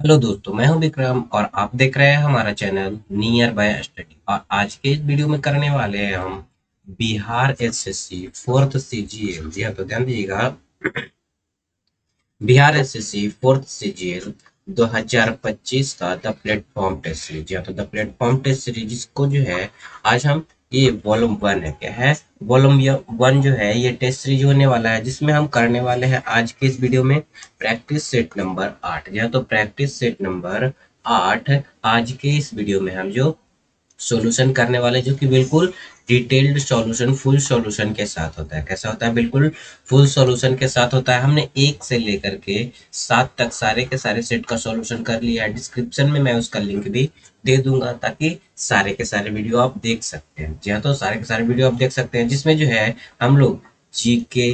Hello दोस्तों, मैं हूं विक्रम और आप देख रहे हैं हमारा चैनल नियर बाय स्टडी। और आज के इस वीडियो में करने वाले हैं हम बिहार एसएससी फोर्थ सीजीएल। जी हाँ, तो ध्यान दीजिएगा। बिहार एसएससी फोर्थ सीजीएल 2025 का द प्लेटफॉर्म टेस्ट सीरीज। जी हाँ, तो द प्लेटफॉर्म टेस्ट सीरीज को जो है आज हम ये वॉल्यूम वन है, क्या है वॉल्यूम वन जो है ये टेस्ट सीरीज होने वाला है, जिसमें हम करने वाले हैं आज के इस वीडियो में प्रैक्टिस सेट नंबर 8। जी हाँ, तो प्रैक्टिस सेट नंबर 8 आज के इस वीडियो में हम जो सॉल्यूशन करने वाले, जो कि बिल्कुल डिटेल्ड सॉल्यूशन फुल सॉल्यूशन के साथ होता है। कैसा होता है? बिल्कुल फुल सॉल्यूशन के साथ होता है। हमने 1 से लेकर के 7 तक सारे के सारे सेट का सॉल्यूशन कर लिया है। डिस्क्रिप्शन में मैं उसका लिंक भी दे दूंगा ताकि सारे के सारे वीडियो आप देख सकते हैं। जी हाँ, तो सारे के सारे वीडियो आप देख सकते हैं, जिसमें जो है हम लोग जीके,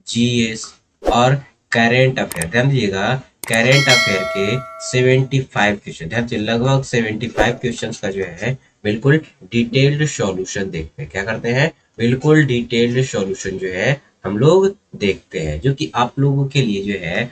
जीएस और करेंट अफेयर, ध्यान दीजिएगा, करेंट अफेयर के 75 क्वेश्चन, ध्यान से लगभग 75 क्वेश्चन का जो है बिल्कुल डिटेल्ड सॉल्यूशन देखते हैं। क्या करते हैं? बिल्कुल डिटेल्ड सॉल्यूशन जो है हम लोग देखते हैं, जो कि आप लोगों के लिए जो है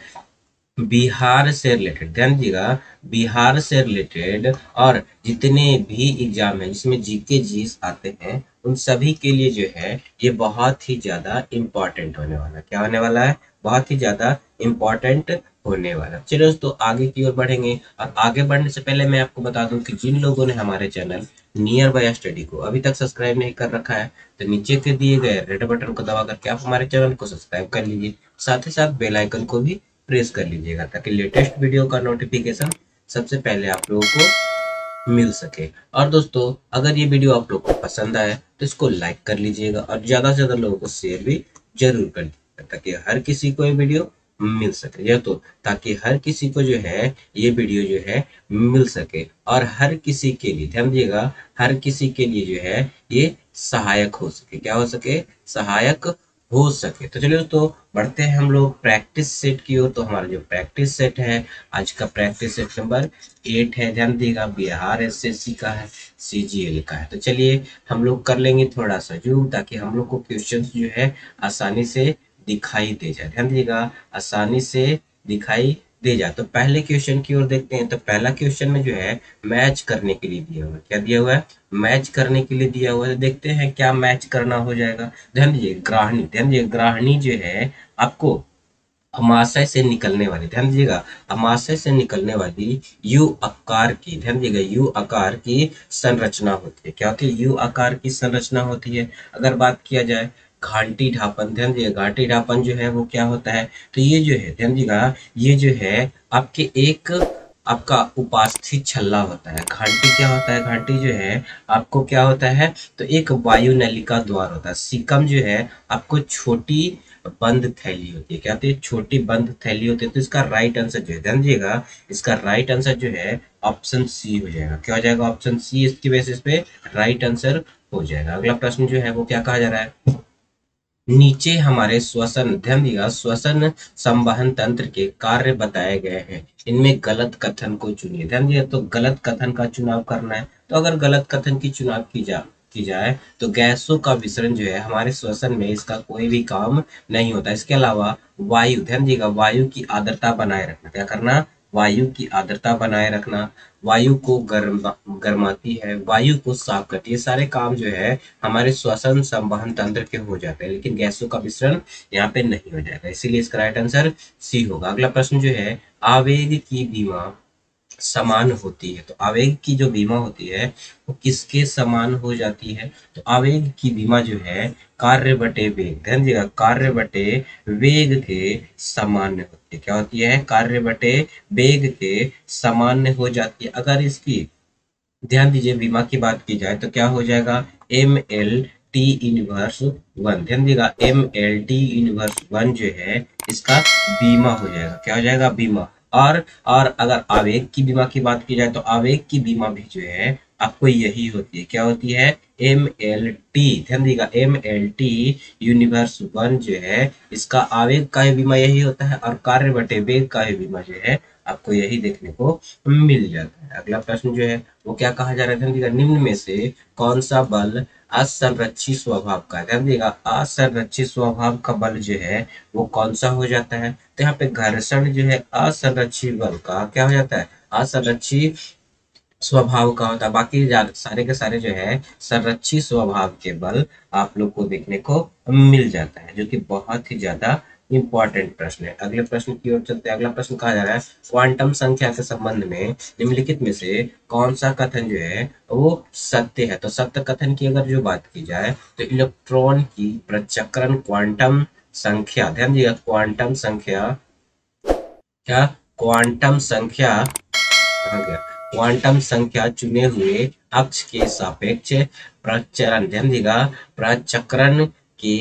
बिहार से रिलेटेड, ध्यान दीजिएगा, बिहार से रिलेटेड और जितने भी एग्जाम है जिसमें जीके जीएस आते हैं उन सभी के लिए जो है ये बहुत ही ज्यादा इम्पोर्टेंट होने वाला है। क्या होने वाला है? बहुत ही ज्यादा इम्पोर्टेंट होने वाला। चलो दोस्तों, आगे की ओर बढ़ेंगे। और आगे बढ़ने से पहले मैं आपको बता दूं कि जिन लोगों ने हमारे चैनल नियर बाय स्टडी को अभी तक सब्सक्राइब नहीं कर रखा है, तो नीचे के दिए गए रेड बटन को दबा करके आप हमारे चैनल को सब्सक्राइब कर लीजिए। साथ ही साथ बेल आइकन को भी प्रेस कर लीजिएगा ताकि लेटेस्ट वीडियो का नोटिफिकेशन सबसे पहले आप लोगों को मिल सके। और दोस्तों, अगर ये वीडियो आप लोग को पसंद आए तो इसको लाइक कर लीजिएगा और ज्यादा से ज्यादा लोगों को शेयर भी जरूर कर दीजिएगा ताकि हर किसी को ये वीडियो मिल सके। या तो ताकि हर किसी को जो है ये वीडियो जो है मिल सके और हर किसी के लिए, ध्यान दीजिएगा, हर किसी के लिए जो है ये सहायक हो सके। क्या हो सके? सहायक हो सके। तो चलिए दोस्तों, बढ़ते हैं हम लोग प्रैक्टिस सेट की ओर। तो हमारा जो प्रैक्टिस सेट है आज का प्रैक्टिस सेट नंबर 8 है। ध्यान दीजिएगा, बिहार एसएससी का है, सीजीएल का है। तो चलिए हम लोग कर लेंगे थोड़ा सा जूम ताकि हम लोग को क्वेश्चंस जो है आसानी से दिखाई दे जाए। ध्यान दीजिएगा, आसानी से दिखाई दे जाए। तो पहले क्वेश्चन की ओर देखते हैं। तो पहला क्वेश्चन में जो है मैच करने के लिए दिया हुआ है। क्या दिया हुआ है? मैच करने के लिए दिया हुआ है। तो देखते हैं क्या मैच करना हो जाएगा। ध्यान दीजिए, ग्राहनी, ध्यान दीजिए, ग्राहनी जो है आपको अमाशय से निकलने वाली, ध्यान दीजिएगा, अमाशय से निकलने वाली यू आकार की, ध्यान दीजिएगा, यू आकार की संरचना होती है। क्या होती है? यू आकार की संरचना होती है। अगर बात किया जाए घाटी ढापन, ध्यान दीजिएगा, घाटी ढापन जो है वो क्या होता है? तो ये जो है, ध्यान दीजिएगा, ये जो है आपके एक आपका उपास्थि छल्ला होता है। घाटी क्या होता है? घाटी जो है आपको क्या होता है? तो एक वायु नलिका द्वार होता है। सिकम जो है आपको छोटी बंद थैली होती है। क्या होती है? छोटी बंद थैली होती है। तो इसका राइट आंसर जो है, ध्यान दीजिएगा, इसका राइट आंसर जो है ऑप्शन सी हो जाएगा। क्या हो जाएगा? ऑप्शन सी इसकी बेसिस पे राइट आंसर हो जाएगा। अगला प्रश्न जो है वो क्या कहा जा रहा है? नीचे हमारे श्वसन, ध्यान दिया, श्वसन संवहन तंत्र के कार्य बताए गए हैं, इनमें गलत कथन को चुनिए। ध्यान दिया, तो गलत कथन का चुनाव करना है। तो अगर गलत कथन की चुनाव की जाए तो गैसों का विसरण जो है हमारे श्वसन में इसका कोई भी काम नहीं होता। इसके अलावा वायु, ध्यान दिएगा, वायु की आर्द्रता बनाए रखना। क्या करना? वायु की आर्द्रता बनाए रखना, वायु को गर्माती है, वायु को साफ करती है। ये सारे काम जो है हमारे श्वसन संवहन तंत्र के हो जाते हैं, लेकिन गैसों का मिश्रण यहाँ पे नहीं हो जाएगा। इसीलिए इसका राइट आंसर सी होगा। अगला प्रश्न जो है, आवेग की बीमा समान होती है। तो आवेग की जो बीमा होती है वो किसके समान हो जाती है? तो आवेग की बीमा जो है कार्य बटे वेग, ध्यान दीजिएगा, कार्य बटे वेग के सामान्य होती है। क्या होती है? कार्य बटे वेग के सामान्य हो जाती है। अगर इसकी, ध्यान दीजिए, बीमा की बात की जाए तो क्या हो जाएगा? M L T inverse one, ध्यान दीजिएगा, M L T inverse one जो है इसका बीमा हो जाएगा। क्या हो जाएगा? बीमा। और अगर आवेग की बीमा की बात की जाए तो आवेग की बीमा भी जो है आपको यही होती है। क्या होती है? एम एल टी, ध्यान दीजिएगा, M L T inverse one जो है इसका आवेग का ही बीमा यही होता है और कार्य बटे वेग का ही बीमा जो है आपको यही देखने को मिल जाता है। अगला प्रश्न जो है वो क्या कहा जा रहा है, ध्यान दीजिएगा, निम्न में से कौन सा बल असंरक्षित स्वभाव का है। ध्यान दीजिएगा, असंरक्षित स्वभाव का बल जो है वो कौन सा हो जाता है। तो यहाँ पे घर्षण जो है असंरक्षित बल का क्या हो जाता है, असंरक्षित स्वभाव का होता है। बाकी सारे के सारे जो है संरक्षित स्वभाव के बल आप लोग को देखने को मिल जाता है, जो कि बहुत ही ज्यादा इंपॉर्टेंट प्रश्न है। अगले प्रश्न की ओर चलते हैं। अगला प्रश्न कहा जा रहा है, क्वांटम संख्या के संबंध में निम्नलिखित में से कौन सा कथन जो है वो सत्य है। तो सत्य कथन की अगर जो बात की जाए तो इलेक्ट्रॉन की प्रचक्रण क्वांटम संख्या, ध्यान दिया, क्वांटम संख्या, क्या, क्वांटम संख्या, कहाँ गया, क्वांटम संख्या चुने हुए अक्ष के सापेक्ष प्रचरण, ध्यान देगा, प्रचक्रण के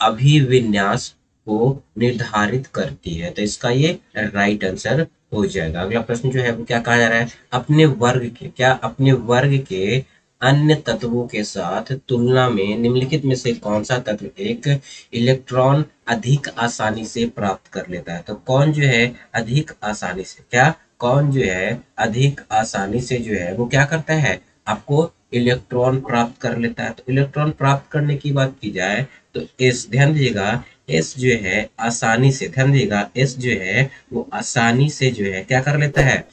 अभिविन्यास को निर्धारित करती है। तो इसका ये राइट आंसर हो जाएगा। अगला प्रश्न जो है वो क्या कहा जा रहा है, अपने वर्ग के, क्या, अपने वर्ग के अन्य तत्वों के साथ तुलना में निम्नलिखित में से कौन सा तत्व एक इलेक्ट्रॉन अधिक आसानी से प्राप्त कर लेता है। तो कौन जो है अधिक आसानी से, क्या, कौन जो है अधिक आसानी से जो है वो क्या करता है, आपको इलेक्ट्रॉन प्राप्त कर लेता है। तो इलेक्ट्रॉन प्राप्त करने की बात की जाए तो एस, ध्यान दीजिएगा, एस जो है आसानी से, ध्यान दीजिएगा, एस जो है वो आसानी से जो है क्या कर लेता है,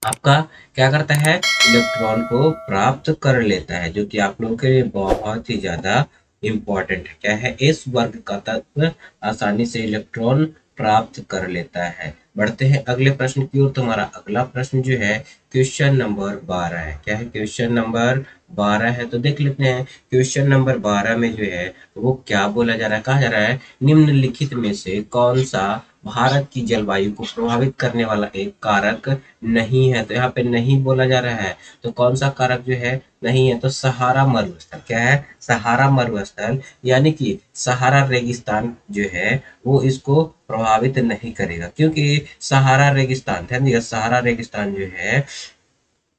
आपका क्या करता है, इलेक्ट्रॉन को प्राप्त कर लेता है, जो कि आप लोगों के लिए बहुत ही ज्यादा इंपॉर्टेंट है। क्या है, इस वर्ग का तत्व आसानी से इलेक्ट्रॉन प्राप्त कर लेता है। बढ़ते हैं अगले प्रश्न की ओर। तुम्हारा अगला प्रश्न जो है क्वेश्चन नंबर 12 है। क्या है, क्वेश्चन नंबर 12 है। तो देख लेते हैं क्वेश्चन नंबर 12 में जो है वो क्या बोला जा रहा है। कहा जा रहा है, निम्नलिखित में से कौन सा भारत की जलवायु को प्रभावित करने वाला एक कारक नहीं है। तो यहाँ पे नहीं बोला जा रहा है, तो कौन सा कारक जो है नहीं है, तो सहारा मरुस्थल, क्या है, सहारा मरुस्थल, यानी कि सहारा रेगिस्तान जो है वो इसको प्रभावित नहीं करेगा, क्योंकि सहारा रेगिस्तान, ध्यान दिया, सहारा रेगिस्तान जो है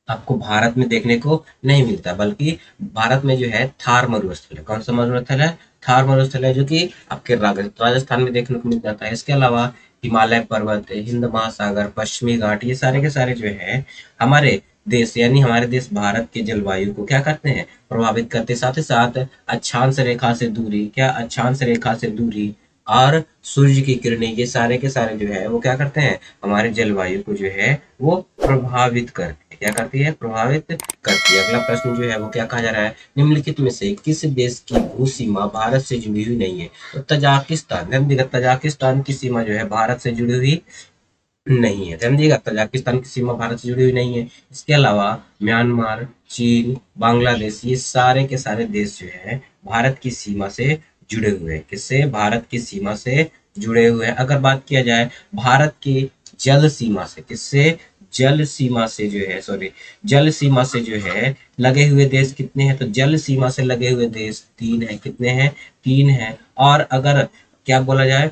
आपको भारत में देखने को नहीं मिलता, बल्कि भारत में जो है थार मरुस्थल है। कौन सा मरुस्थल है, थार मरुस्थल है, जो कि आपके राजस्थान में देखने को मिल जाता है। इसके अलावा हिमालय पर्वत, हिंद महासागर, पश्चिमी घाट, ये सारे के सारे जो है हमारे देश, यानी हमारे देश भारत के जलवायु को क्या करते हैं, प्रभावित करते। साथ ही साथ अक्षांश रेखा से दूरी, क्या, अक्षांश रेखा से दूरी और सूर्य की किरणें, ये सारे के सारे जो है वो क्या करते हैं, हमारे जलवायु को जो है वो प्रभावित करते हैं। क्या करती है, प्रभावित करती है। अगला प्रश्न जो है वो क्या कहा जा रहा है, निम्नलिखित में से किस देश की भू सीमा भारत से जुड़ी हुई नहीं है। तो तजाकिस्तान, ध्यान दीजिएगा, तजाकिस्तान की सीमा जो है भारत से जुड़ी हुई नहीं है। ध्यान दीजिएगा, तजाकिस्तान की सीमा भारत से जुड़ी हुई नहीं है। इसके अलावा म्यांमार, चीन, बांग्लादेश, ये सारे के सारे देश जो है भारत की सीमा से जुड़े हुए हैं। किससे, भारत की सीमा से जुड़े हुए हैं। अगर बात किया जाए भारत की जल सीमा से, किससे, जल सीमा से जो है, सॉरी, जल सीमा से जो है लगे हुए देश कितने हैं, तो जल सीमा से लगे हुए देश 3 है। कितने हैं, 3 है। और अगर क्या बोला जाए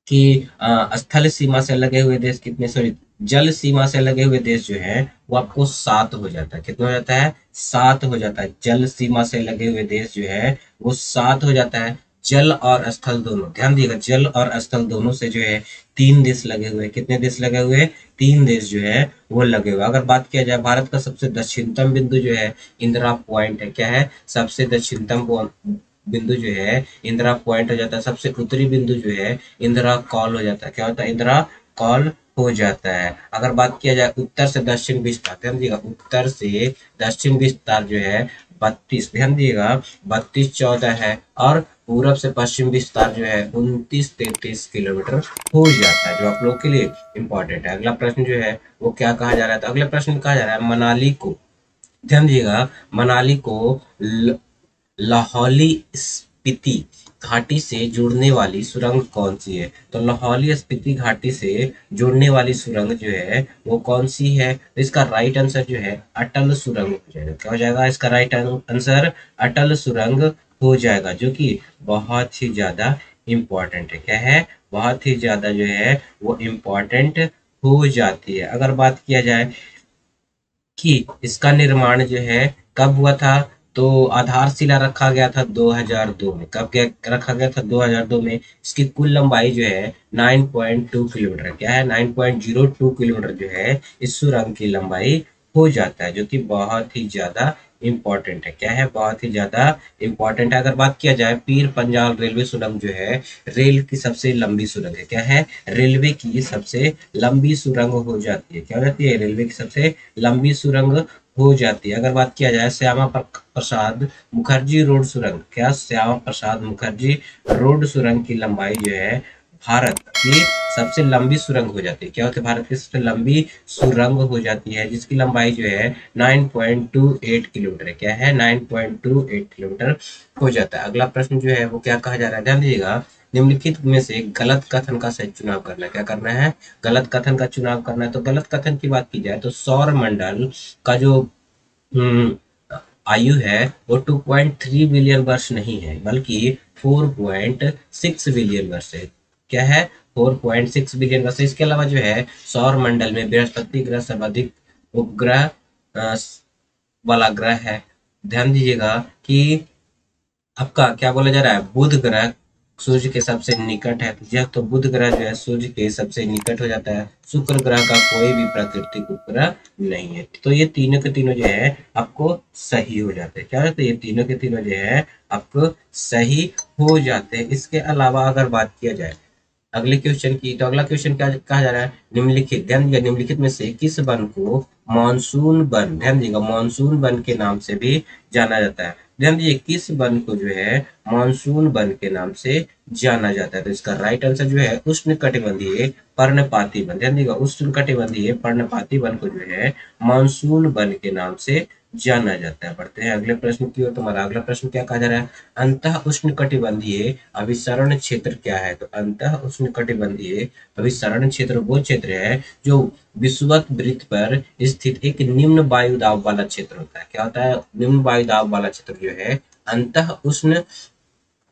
कि स्थल सीमा से लगे हुए देश कितने, सॉरी, जल सीमा से लगे हुए देश जो है वो आपको 7 हो जाता है। कितना हो जाता है, 7 हो जाता है। जल सीमा से लगे हुए देश जो है वो 7 हो जाता है। जल और स्थल दोनों, ध्यान दिएगा, जल और स्थल दोनों से जो है 3 देश लगे हुए हैं। कितने देश लगे हुए, 3 देश जो है वो लगे हुए। अगर बात किया जाए भारत का सबसे दक्षिणतम बिंदु जो है इंदिरा पॉइंट है। क्या है, सबसे दक्षिणतम बिंदु जो है इंदिरा पॉइंट हो जाता है। सबसे उत्तरी बिंदु जो है इंदिरा कॉल हो जाता है। क्या होता है, इंदिरा कॉल हो जाता है। अगर बात किया जाए उत्तर से दक्षिण विस्तार, ध्यान दिएगा, उत्तर से दक्षिण विस्तार जो है 32, ध्यान दिएगा, 32, 14 है। और पूरब से पश्चिम विस्तार जो है 29, 33 किलोमीटर हो जाता है, जो आप लोग के लिए इंपॉर्टेंट है। अगला प्रश्न जो है वो क्या कहा जा रहा है, तो अगले प्रश्न कहा जा रहा है, मनाली को, ध्यान दीजिएगा, मनाली को लाहौली स्पीति घाटी से जुड़ने वाली सुरंग कौन सी है। तो लाहौली स्पीति घाटी से जुड़ने वाली सुरंग जो है वो कौन सी है। तो इसका राइट आंसर जो है अटल सुरंग हो जाएगा। क्या हो जाएगा, इसका राइट आंसर अटल सुरंग हो जाएगा, जो कि बहुत ही ज्यादा इंपॉर्टेंट है। क्या है, बहुत ही ज्यादा जो है वो इंपॉर्टेंट हो जाती है। अगर बात किया जाए कि इसका निर्माण जो है कब हुआ था, तो आधारशिला रखा गया था 2002 में। कब क्या रखा गया था? 2002 में। इसकी कुल लंबाई जो है 9.2 किलोमीटर, क्या है 9.02 किलोमीटर जो है इस सुरंग की लंबाई हो जाता है, जो कि बहुत ही ज्यादा इंपॉर्टेंट है। क्या है? बहुत ही ज्यादा इंपॉर्टेंट है। अगर बात किया जाए पीर पंजाल रेलवे सुरंग जो है रेल की सबसे लंबी सुरंग है। क्या है? रेलवे की सबसे लंबी सुरंग हो जाती है। क्या हो जाती है? रेलवे की सबसे लंबी सुरंग हो जाती है। अगर बात किया जाए श्यामा प्रसाद मुखर्जी रोड सुरंग, क्या श्यामा प्रसाद मुखर्जी रोड सुरंग की लंबाई जो है भारत की सबसे लंबी सुरंग हो जाती है। क्या होती है? भारत की सबसे लंबी सुरंग हो जाती है, जिसकी लंबाई जो है 9.28 किलोमीटर है। क्या है? 9.28 किलोमीटर हो जाता है। अगला प्रश्न जो है वो क्या कहा जा रहा है, ध्यान दीजिएगा। निम्नलिखित में से गलत कथन का सही चुनाव करना है। क्या करना है? गलत कथन का चुनाव करना है। तो गलत कथन की बात की जाए तो सौर मंडल का जो हम्म, आयु है वो 2.3 बिलियन वर्ष नहीं है, बल्कि 4.6 बिलियन वर्ष है। क्या है? 4.6 बिलियन वर्ष। इसके अलावा जो है सौर मंडल में बृहस्पति ग्रह सर्वाधिक उपग्रह वाला ग्रह है। ध्यान दीजिएगा कि आपका क्या बोला जा रहा है, बुध ग्रह सूर्य के सबसे निकट है। यह तो बुध ग्रह जो है सूर्य के सबसे निकट हो जाता है। शुक्र ग्रह का कोई भी प्राकृतिक उपग्रह नहीं है। तो ये तीनों के तीनों जो है आपको सही हो जाते हैं। क्या होते हैं? ये तीनों के तीनों जो है आपको सही हो जाते हैं। इसके अलावा अगर बात किया जाए अगले क्वेश्चन की, तो अगला क्वेश्चन क्या कहा जा रहा है, निम्नलिखित, ध्यान दीजिएगा, निम्नलिखित में से किस वन को मानसून वन, ध्यान दीजिएगा, मानसून वन के नाम से भी जाना जाता है। ध्यान दीजिए किस वन को जो है मानसून वन के नाम से जाना जाता है। तो इसका राइट आंसर जो है उष्णकटिबंधीय पर्णपाती वन। ध्यान दीजिएगा उष्णकटिबंधीय पर्णपाती वन को जो है मानसून वन के नाम से जाना जाता है। पढ़ते हैं अगले प्रश्न की ओर। तुम्हारा अगला प्रश्न क्या कहा जा रहा है, अंतः उष्णकटिबंधीय अभिसरण क्षेत्र क्या है? तो अंतः उष्णकटिबंधीय अभिसरण क्षेत्र वो क्षेत्र है जो विषुवत वृत्त पर स्थित एक निम्न वायु दाब वाला क्षेत्र होता है। क्या होता है? निम्न वायु दाब वाला क्षेत्र जो है अंतः उष्ण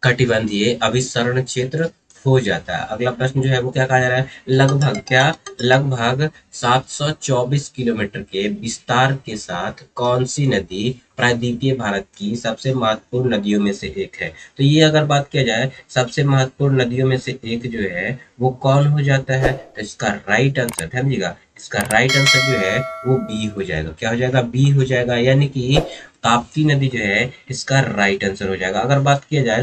कटिबंधीय अभिसरण क्षेत्र हो जाता है। अगला प्रश्न जो है वो क्या कहा जा रहा है, लगभग, क्या, लगभग 724 किलोमीटर के विस्तार के साथ कौन सी नदी प्रायद्वीपीय भारत की सबसे महत्वपूर्ण नदियों में से एक है? तो ये अगर बात किया जाए सबसे महत्वपूर्ण नदियों में से एक जो है वो कौन हो जाता है? तो इसका राइट आंसर, ध्यान दीजिएगा, इसका राइट आंसर जो है वो बी हो जाएगा। क्या हो जाएगा? बी हो जाएगा, यानी कि ताप्ती नदी जो है इसका राइट आंसर हो जाएगा। अगर बात किया जाए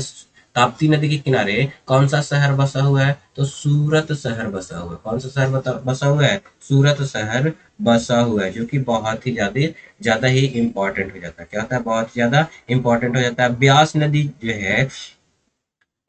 ताप्ती नदी के किनारे कौन सा शहर बसा हुआ है? तो सूरत शहर बसा हुआ है। कौन सा शहर बसा हुआ है? सूरत शहर बसा हुआ है, जो कि बहुत ही ज्यादा ज्यादा ही इंपॉर्टेंट हो जाता है। क्या होता है? बहुत ज्यादा इंपॉर्टेंट हो जाता है। ब्यास नदी जो है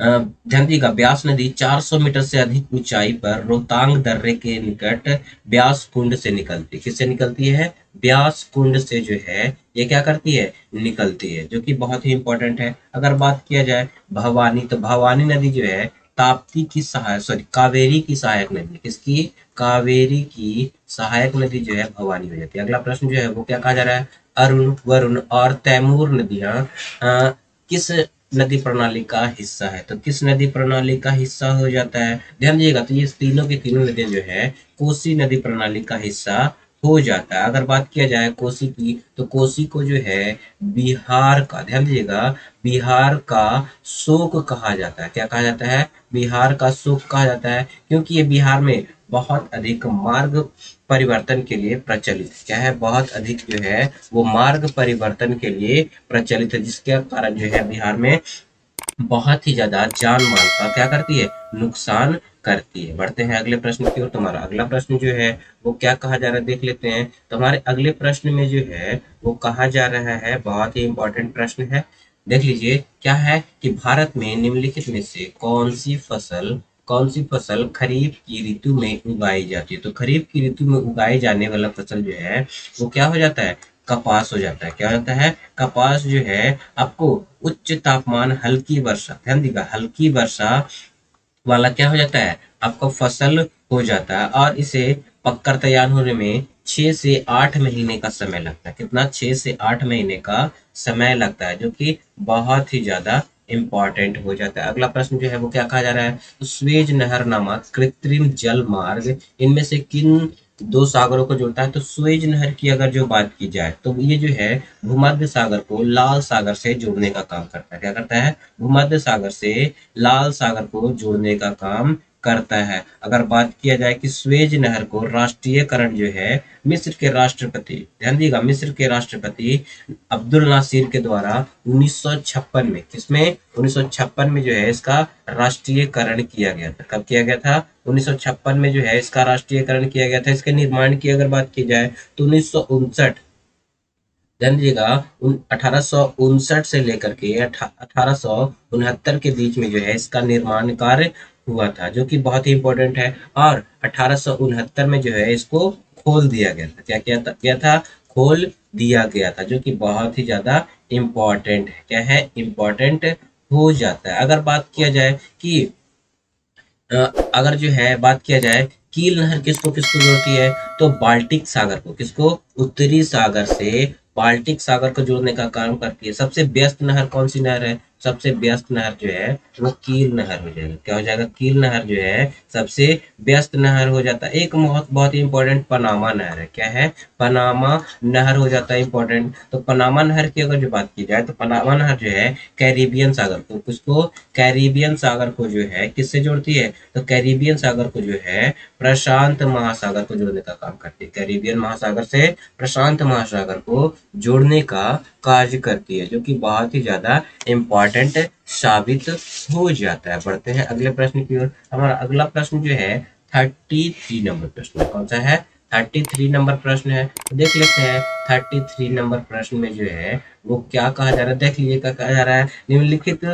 ध्यान दीजिएगा, ब्यास नदी 400 मीटर से अधिक ऊंचाई पर रोहतांग दर्रे के निकट ब्यास कुंड से निकलती है। किससे निकलती है? ब्यास कुंड से जो है ये क्या करती है? निकलती है, जो कि बहुत ही इंपॉर्टेंट है। अगर बात किया जाए भवानी, तो भवानी नदी जो है ताप्ती की सहायक, सॉरी, कावेरी की सहायक नदी। किसकी? कावेरी की सहायक नदी जो है भवानी हो जाती है। अगला प्रश्न जो है वो क्या कहा जा रहा है, अरुण, वरुण और तैमूर नदियां किस नदी प्रणाली का हिस्सा है? तो किस नदी प्रणाली का हिस्सा हो जाता है? ध्यान दीजिएगा, तो ये तीनों की तीनों नदियां जो है कोसी नदी प्रणाली का हिस्सा हो जाता है। अगर बात किया जाए कोसी की, तो कोसी को जो है बिहार का, ध्यान दीजिएगा, बिहार का शोक कहा जाता है। क्या कहा जाता है? बिहार का शोक कहा जाता है, क्योंकि ये बिहार में बहुत अधिक मार्ग परिवर्तन के लिए प्रचलित, क्या है, बहुत अधिक जो है वो मार्ग परिवर्तन के लिए प्रचलित है, जिसके कारण जो है बिहार में बहुत ही ज्यादा जान माल का क्या करती है? नुकसान करती है। बढ़ते हैं अगले प्रश्न की ओर। तुम्हारा अगला प्रश्न जो है वो क्या कहा जा रहा है देख लेते हैं। तुम्हारे अगले प्रश्न में जो है वो कहा जा रहा है, बहुत ही इंपॉर्टेंट प्रश्न है, देख लीजिए, क्या है कि भारत में निम्नलिखित में से कौन सी फसल खरीफ की ऋतु में उगाई जाती है? तो खरीफ की ऋतु में उगाई जाने वाला फसल जो है वो क्या हो जाता है? कपास हो जाता है। क्या हो जाता है? कपास जो है आपको उच्च तापमान, हल्की वर्षा, ध्यान दीजिएगा, हल्की वर्षा वाला क्या हो जाता है? आपका फसल हो जाता है, और इसे पककर तैयार होने में 6 से 8 महीने का समय लगता है। कितना? 6 से 8 महीने का समय लगता है, जो कि बहुत ही ज्यादा इंपॉर्टेंट हो जाता है। अगला प्रश्न जो है वो क्या कहा जा रहा है, तो स्वेज नहर नामक कृत्रिम जल मार्ग इनमें से किन दो सागरों को जोड़ता है। तो सुएज नहर की अगर जो बात की जाए तो ये जो है भूमध्य सागर को लाल सागर से जोड़ने का काम करता है। क्या करता है? भूमध्य सागर से लाल सागर को जोड़ने का काम करता है। अगर बात किया जाए कि स्वेज नहर को राष्ट्रीयकरण जो है मिस्र के राष्ट्रपति, ध्यान दीजिएगा, मिस्र के राष्ट्रपति अब्दुल नासिर के द्वारा 1956 में, किसमें? 1956 में जो है इसका राष्ट्रीयकरण किया गया था। कब किया गया था? 1956 में जो है इसका राष्ट्रीयकरण किया गया था। इसके निर्माण की अगर बात की जाए तो 1959, ध्यान दीजिएगा, 1859 से लेकर के 1869 के बीच में जो है इसका निर्माण कार्य हुआ था, जो कि बहुत ही इंपॉर्टेंट है। और 1869 में जो है इसको खोल दिया गया था। क्या था? खोल दिया गया था, जो कि बहुत ही ज्यादा इम्पोर्टेंट है। क्या है? इम्पोर्टेंट हो जाता है। अगर बात किया जाए कि अगर जो है बात किया जाए कील नहर किसको किसको जोड़ती है, तो बाल्टिक सागर को, किसको? उत्तरी सागर से बाल्टिक सागर को जोड़ने का काम करती है। सबसे व्यस्त नहर कौन सी नहर है? सबसे व्यस्त नहर जो है वो कील नहर हो जाएगा। क्या हो जाएगा? कील नहर जो है सबसे व्यस्त नहर हो जाता है। एक बहुत बहुत ही इंपॉर्टेंट पनामा नहर है। क्या है? पनामा नहर हो जाता है इंपॉर्टेंट। तो पनामा नहर की अगर जो बात की जाए तो पनामा नहर जो है कैरिबियन सागर को, किसको? कैरिबियन सागर को जो है किससे जोड़ती है? तो कैरिबियन सागर को जो है प्रशांत महासागर को जोड़ने का काम करती है। कैरिबियन महासागर से प्रशांत महासागर को जोड़ने का कार्य करती है, जो कि बहुत ही ज्यादा इम्पोर्टेंट साबित हो जाता है। बढ़ते हैं अगले प्रश्न की ओर। हमारा अगला प्रश्न जो है 33 नंबर प्रश्न है। कौन सा है? 33 नंबर प्रश्न है। तो देख लेते हैं 33 नंबर प्रश्न में जो है वो क्या कहा जा रहा है। देख लीजिए क्या कहा जा रहा है। निम्नलिखित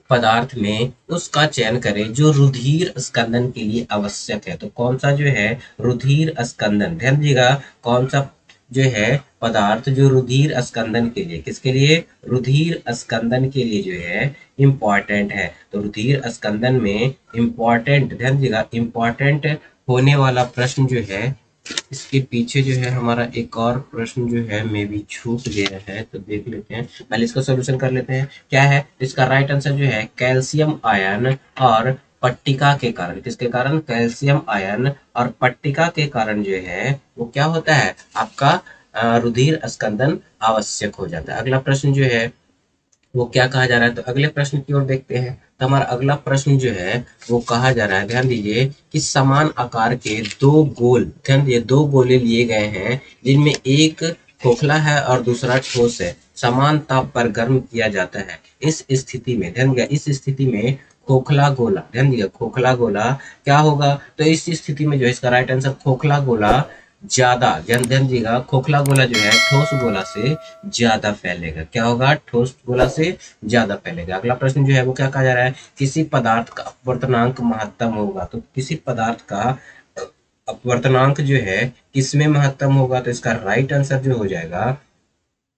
पदार्थ में उसका चयन करें जो रुधिर स्कंदन के लिए आवश्यक है। तो कौन सा जो है रुधिर स्कंदन, ध्यान दीजिएगा, कौन सा जो है पदार्थ जो रुधिर स्कंदन के लिए, किसके लिए? रुधिर स्कंदन के लिए जो है इम्पॉर्टेंट है। तो रुधिर स्कंदन में इम्पॉर्टेंट, ध्यान दीजिएगा, इम्पॉर्टेंट होने वाला प्रश्न जो है, इसके पीछे जो है हमारा एक और प्रश्न जो है मे बी छूट गया है, तो देख लेते हैं। पहले इसका सॉल्यूशन कर लेते हैं। क्या है इसका राइट आंसर? जो है कैल्शियम आयन और पट्टिका के कारण। किसके कारण? कैल्शियम आयन और पट्टिका के कारण जो है वो क्या होता है आपका रुधिर स्कंदन आवश्यक हो जाता है। अगला प्रश्न जो है वो क्या कहा जा रहा है, तो अगले प्रश्न की ओर देखते हैं। तो हमारा अगला प्रश्न जो है वो कहा जा रहा है, ध्यान दीजिए, कि समान आकार के दो गोल, ध्यान दीजिए, दो गोले लिए गए हैं जिनमें एक खोखला है और दूसरा ठोस है। समान ताप पर गर्म किया जाता है। इस स्थिति में, ध्यान दिया, इस स्थिति में खोखला गोला, ध्यान दिया, खोखला गोला क्या होगा? तो इस स्थिति में जो है इसका राइट आंसर खोखला गोला ज्यादा, ध्यान ध्यान दीजिएगा, खोखला गोला जो है ठोस गोला से ज्यादा फैलेगा। क्या होगा? ठोस गोला से ज्यादा फैलेगा। अगला प्रश्न जो है वो क्या कहा जा रहा है? किसी पदार्थ का अपवर्तनांक महत्तम होगा। तो किसी पदार्थ का अपवर्तनांक जो है किसमें महत्तम होगा? तो इसका राइट आंसर जो हो जाएगा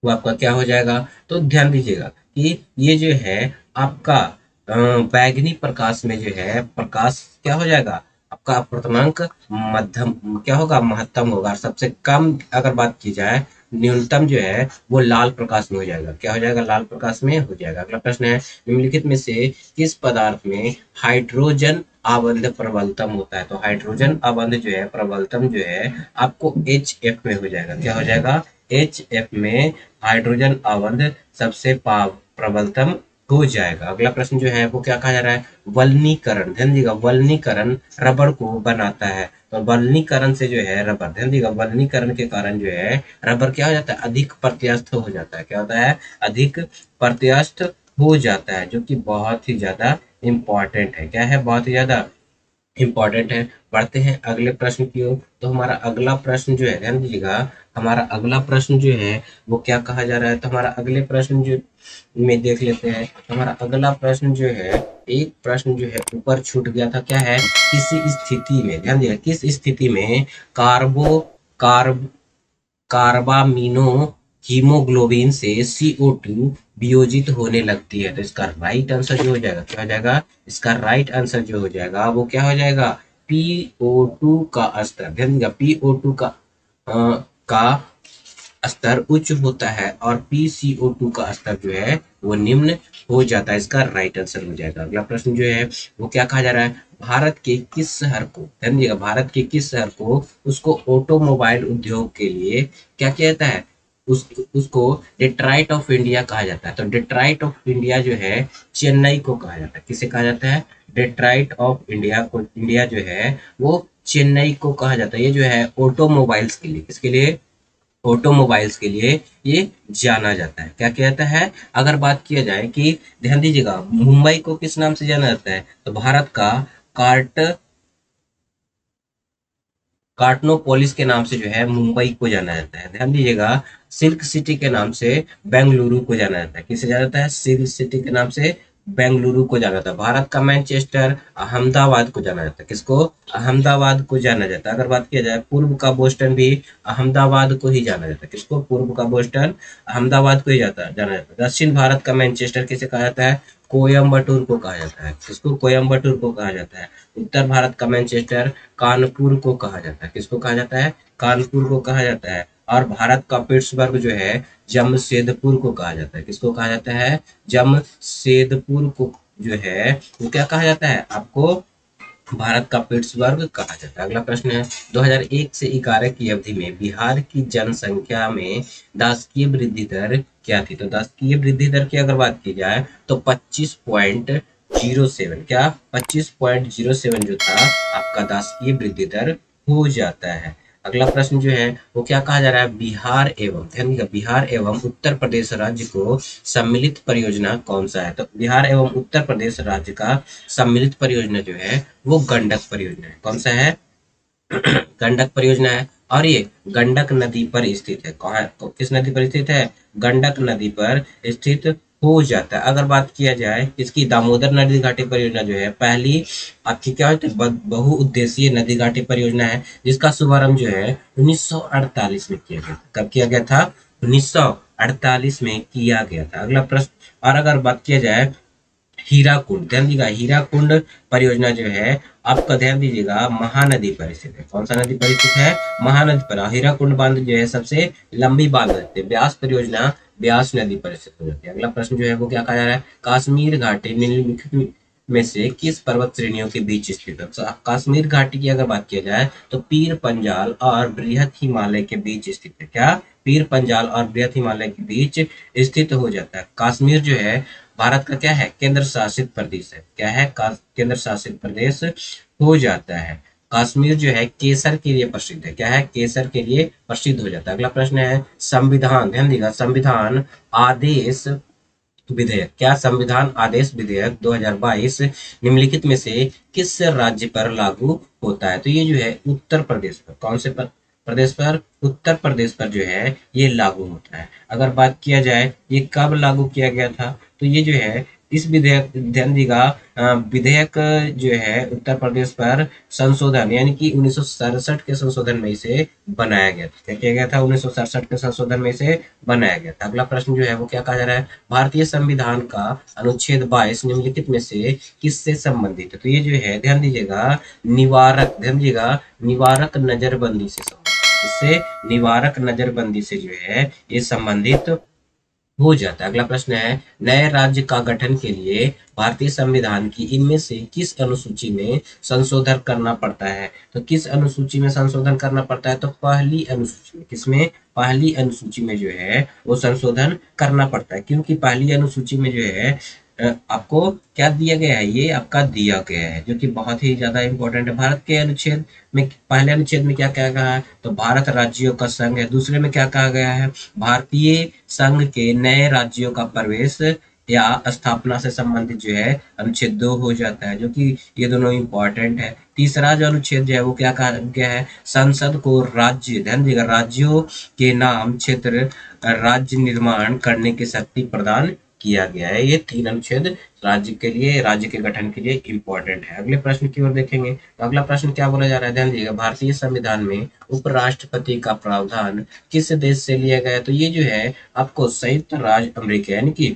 वो आपका क्या हो जाएगा? तो ध्यान दीजिएगा कि ये जो है आपका बैगनी प्रकाश में जो है प्रकाश क्या हो जाएगा? आपका अपवर्तनांक मध्यम क्या होगा? महत्तम होगा। और सबसे कम अगर बात की जाए, न्यूनतम जो है वो लाल प्रकाश में हो जाएगा। क्या हो जाएगा? लाल प्रकाश में हो जाएगा। अगला प्रश्न है, निम्नलिखित में से किस पदार्थ में हाइड्रोजन अवंध प्रबलतम होता है? तो हाइड्रोजन अवंध जो है प्रबलतम जो है आपको HF में हो जाएगा। क्या हो जाएगा? HF में हाइड्रोजन अवंध सबसे प्रबलतम हो जाएगा। अगला प्रश्न जो है वो क्या कहा जा रहा है? वल्नीकरण, ध्यान दीजिएगा, वल्नीकरण रबड़ को बनाता है। तो वल्नीकरण से जो है रबड़, ध्यान दीजिएगा, वल्नीकरण के कारण जो है रबड़ क्या हो जाता है? अधिक प्रत्यास्थ हो जाता है। क्या होता है? अधिक प्रत्यास्थ हो जाता है, जो कि बहुत ही ज्यादा इंपॉर्टेंट है। क्या है? बहुत ही ज्यादा इम्पॉर्टेंट है। बढ़ते हैं अगले प्रश्न की ओर। तो हमारा अगला प्रश्न जो है, ध्यान दीजिएगा, हमारा अगला प्रश्न जो है वो क्या कहा जा रहा है? तो हमारा अगले प्रश्न जो में देख लेते हैं। हमारा अगला प्रश्न जो है, एक प्रश्न जो है ऊपर छूट गया था। क्या है? किसी स्थिति में, ध्यान दीजिएगा, किस स्थिति में कार्बो कार्ब कार्बामिनो हीमोग्लोबिन से CO2 वियोजित होने लगती है। तो इसका राइट आंसर जो हो जाएगा क्या हो जाएगा? इसका राइट आंसर जो हो जाएगा वो क्या हो जाएगा? PO2 का स्तर, ध्यान दीजिएगा, PO2 का स्तर उच्च होता है और PCO2 का स्तर जो है वो निम्न हो जाता है। इसका राइट आंसर हो जाएगा। अगला प्रश्न जो है वो क्या कहा जा रहा है, भारत के किस शहर को, ध्यान दीजिएगा, भारत के किस शहर को उसको ऑटोमोबाइल उद्योग के लिए क्या कहता है, उसको डेट्राइट ऑफ इंडिया कहा जाता है। तो डेट्राइट ऑफ इंडिया जो है चेन्नई को कहा जाता है। किसे कहा जाता है, डेट्राइट ऑफ इंडिया को, इंडिया जो है वो चेन्नई को कहा जाता है। ये जो है ऑटोमोबाइल्स के लिए, किसके लिए, ऑटोमोबाइल्स के लिए ये जाना जाता है। क्या कहता है, अगर बात किया जाए कि ध्यान दीजिएगा मुंबई को किस नाम से जाना जाता है, तो भारत का कार्ट कार्टनोपोलिस के नाम से जो है मुंबई को जाना जाता है। ध्यान दीजिएगा सिल्क सिटी के नाम से बेंगलुरु को जाना जाता है। किसे जाना जाता है, सिल्क सिटी के नाम से बेंगलुरु को जाना जाता है। भारत का मैनचेस्टर अहमदाबाद को जाना जाता है। किसको, अहमदाबाद को जाना जाता है। अगर बात किया जाए पूर्व का बोस्टन भी अहमदाबाद को ही जाना जाता है। किसको, पूर्व का बोस्टन अहमदाबाद को ही जाना जाता है। दक्षिण भारत का मैनचेस्टर किसे कहा जाता है, कोयम्बटूर को कहा जाता है। किसको, कोयम्बटूर को कहा जाता है। उत्तर भारत का मैनचेस्टर कानपुर को कहा जाता है। किसको कहा जाता है, कानपुर को कहा जाता है। और भारत का पिट्सबर्ग जो है जमशेदपुर को कहा जाता है। किसको कहा जाता है, जमशेदपुर को जो है वो क्या कहा जाता है आपको, भारत का पिट्सबर्ग कहा जाता है। अगला प्रश्न है 2001 से 11 की अवधि में बिहार की जनसंख्या में दासकीय वृद्धि दर क्या थी। तो दासकीय वृद्धि दर की अगर बात की जाए तो 25.07, क्या 25.07 जो था आपका दासकीय वृद्धि दर हो जाता है। अगला प्रश्न जो है वो क्या कहा जा रहा है, बिहार एवं, ध्यान दीजिएगा, बिहार एवं उत्तर प्रदेश राज्य को सम्मिलित परियोजना कौन सा है। तो बिहार एवं उत्तर प्रदेश राज्य का सम्मिलित परियोजना जो है वो गंडक परियोजना है। कौन सा है, गंडक परियोजना है। और ये गंडक नदी पर स्थित है। कहाँ, किस नदी पर स्थित है, गंडक नदी पर स्थित हो जाता है। अगर बात किया जाए इसकी दामोदर नदी घाटी परियोजना जो है पहली आपकी क्या होती है, बहुउद्देशीय नदी घाटी परियोजना है, जिसका शुभारंभ जो है 1948 में किया गया था। कब किया गया था, 1948 में किया गया था। अगला प्रश्न, और अगर बात किया जाए हीराकुंड, ध्यान दीजिएगा हीराकुंड परियोजना जो है आपका, ध्यान दीजिएगा महानदी पर स्थित है। कौन सा नदी पर स्थित है, महानदी पर। हीराकुंड बांध जो है सबसे लंबी बांध होती है। ब्यास परियोजना ब्यास नदी पर स्थित हो जाती है। अगला प्रश्न जो है वो क्या कहा जा रहा है, कश्मीर घाटी निम्नलिखित में से किस पर्वत श्रेणियों के बीच स्थित है। तो कश्मीर घाटी की अगर बात किया जाए तो पीर पंजाल और बृहत हिमालय के बीच स्थित है। क्या, पीर पंजाल और बृहत हिमालय के बीच स्थित हो जाता है। कश्मीर जो है भारत का क्या है, केंद्र शासित प्रदेश है। क्या है, केंद्र शासित प्रदेश हो जाता है। कश्मीर जो है केसर के लिए प्रसिद्ध है। क्या है, केसर के लिए प्रसिद्ध हो जाता है। अगला प्रश्न है संविधान, ध्यान दीजिएगा संविधान आदेश विधेयक, क्या संविधान आदेश विधेयक 2022 निम्नलिखित में से किस राज्य पर लागू होता है। तो ये जो है उत्तर प्रदेश पर, कौन से पर, प्रदेश पर, उत्तर प्रदेश पर जो है ये लागू होता है। अगर बात किया जाए ये कब लागू किया गया था, तो ये जो है इस विधेयक, ध्यान दीजिएगा विधेयक जो है उत्तर प्रदेश पर संशोधन यानी कि 1967 के संशोधन में इसे बनाया गया था। क्या किया गया था, 1967 के संशोधन में इसे बनाया गया था। अगला प्रश्न जो है वो क्या कहा जा रहा है, भारतीय संविधान का अनुच्छेद 22 निम्नलिखित में से किससे संबंधित है। तो ये जो है ध्यान दीजिएगा निवारक, ध्यान दीजिएगा निवारक नजरबंदी से संबंधित, इससे निवारक नजरबंदी से जो है ये संबंधित हो जाता है। अगला प्रश्न है नए राज्य का गठन के लिए भारतीय संविधान की इनमें से किस अनुसूची में संशोधन करना पड़ता है। तो किस अनुसूची में संशोधन करना पड़ता है, तो पहली अनुसूची में। किसमें, पहली अनुसूची में जो है वो संशोधन करना पड़ता है, क्योंकि पहली अनुसूची में जो है आपको क्या दिया गया है, ये आपका दिया गया है जो कि बहुत ही ज्यादा इंपॉर्टेंट है। भारत के अनुच्छेद में पहले अनुच्छेद में क्या कहा गया है, तो भारत राज्यों का संघ है। दूसरे में क्या कहा गया है, भारतीय संघ के नए राज्यों का प्रवेश या स्थापना से संबंधित जो है अनुच्छेद 2 हो जाता है, जो कि ये दोनों इंपॉर्टेंट है। तीसरा जो अनुच्छेद जो है वो क्या कहा गया है, संसद को राज्य, ध्यान दीजिएगा राज्यों के नाम क्षेत्र राज्य निर्माण करने की शक्ति प्रदान किया गया है। ये 3 अनुच्छेद राज्य के लिए, राज्य के गठन के लिए इंपॉर्टेंट है। अगले प्रश्न की ओर देखेंगे तो अगला प्रश्न क्या बोला जा रहा है, ध्यान दीजिएगा भारतीय संविधान में उपराष्ट्रपति का प्रावधान किस देश से लिया गया है। तो ये जो है आपको संयुक्त राज्य अमेरिका यानी कि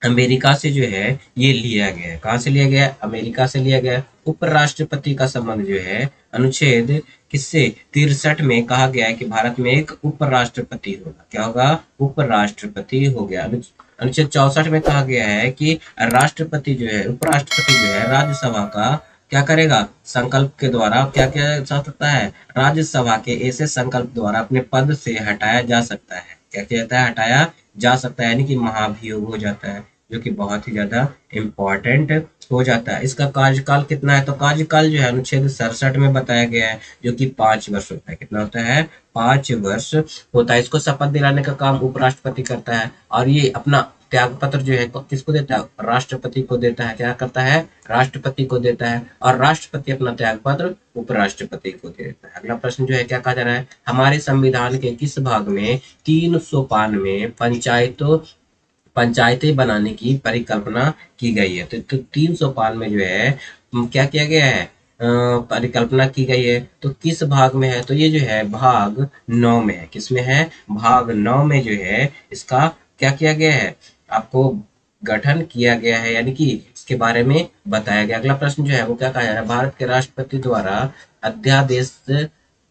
अमेरिका से जो है ये लिया गया है। कहाँ से लिया गया है, अमेरिका से लिया गया है। उपराष्ट्रपति का संबंध जो है अनुच्छेद किससे 63 में कहा गया है कि भारत में एक उपराष्ट्रपति होगा। क्या होगा? उपराष्ट्रपति हो गया। अनुच्छेद 64 में कहा गया है कि राष्ट्रपति जो है, उपराष्ट्रपति जो है, राज्यसभा का क्या करेगा? संकल्प के द्वारा क्या किया जा सकता है? राज्यसभा के ऐसे संकल्प द्वारा अपने पद से हटाया जा सकता है। क्या किया जाता है? हटाया जा सकता है, यानी कि महाभियोग हो जाता है, जो कि बहुत ही ज्यादा इम्पोर्टेंट हो जाता है। इसका कार्यकाल कितना है? तो कार्यकाल जो है अनुच्छेद 67 में बताया गया है, जो कि 5 वर्ष होता है। कितना होता है? 5 वर्ष होता है। इसको शपथ दिलाने का काम उपराष्ट्रपति करता है, और ये अपना त्याग पत्र जो है किसको देता है? राष्ट्रपति को देता है। क्या करता है? राष्ट्रपति को देता है, और राष्ट्रपति अपना त्याग पत्र उपराष्ट्रपति को देता है। अगला प्रश्न जो है क्या कहा जा रहा है? हमारे संविधान के किस भाग में 392 पंचायतें बनाने की परिकल्पना की गई है? तो 392 जो है क्या किया गया है? परिकल्पना की गई है। तो किस भाग में है? तो ये जो है भाग 9 में है। किस में है? भाग 9 में जो है इसका क्या किया गया है? आपको गठन किया गया है, यानी कि इसके बारे में बताया गया। अगला प्रश्न जो है वो क्या कहा जा रहा है? भारत के राष्ट्रपति द्वारा अध्यादेश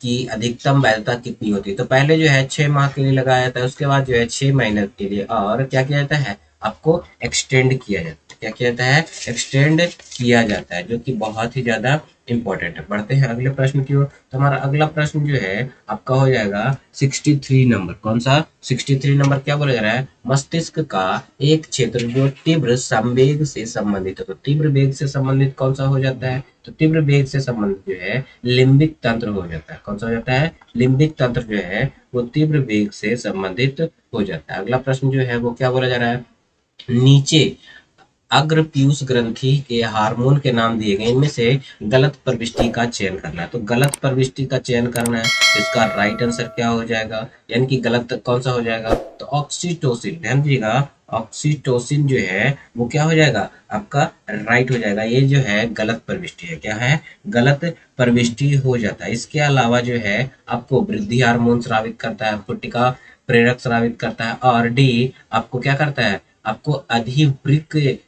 की अधिकतम वैधता कितनी होती है? तो पहले जो है 6 माह के लिए लगाया जाता है, उसके बाद जो है 6 महीने के लिए और क्या किया जाता है? आपको एक्सटेंड किया जाता है। क्या किया जाता है? एक्सटेंड किया जाता है, जो कि बहुत ही ज्यादा इंपॉर्टेंट है। बढ़ते हैं अगले प्रश्न की ओर। तो हमारा अगला प्रश्न जो है आपका हो जाएगा 63 नंबर। कौन सा? 63 नंबर क्या बोला जा रहा है? मस्तिष्क का एक क्षेत्र जो तीव्र संवेग से संबंधित है। तो तीव्र वेग से संबंधित कौन सा हो जाता है? तो तीव्र वेग से संबंधित जो है लिम्बिक तंत्र हो जाता है। कौन सा हो जाता है? लिम्बिक तंत्र जो है वो तीव्र वेग से संबंधित हो जाता है। अगला प्रश्न जो है वो क्या बोला जा रहा है? नीचे अग्र पीयूष ग्रंथि के हार्मोन के नाम दिए गए, इनमें से गलत प्रविष्टि का चयन करना है। तो गलत प्रविष्टि का चयन करना है, तो इसका राइट आंसर क्या हो जाएगा? यानी कि गलत कौन सा हो जाएगा? तो ऑक्सीटोसिन। ध्यान दीजिएगा, ऑक्सीटोसिन जो है वो क्या हो जाएगा? आपका राइट हो जाएगा। ये जो है गलत प्रविष्टि है। क्या है? गलत प्रविष्टि हो जाता है। इसके अलावा जो है आपको वृद्धि हार्मोन स्रावित करता है, आपको टीका प्रेरक स्रावित करता है, और डी आपको क्या करता है? आपको अधिवृक्क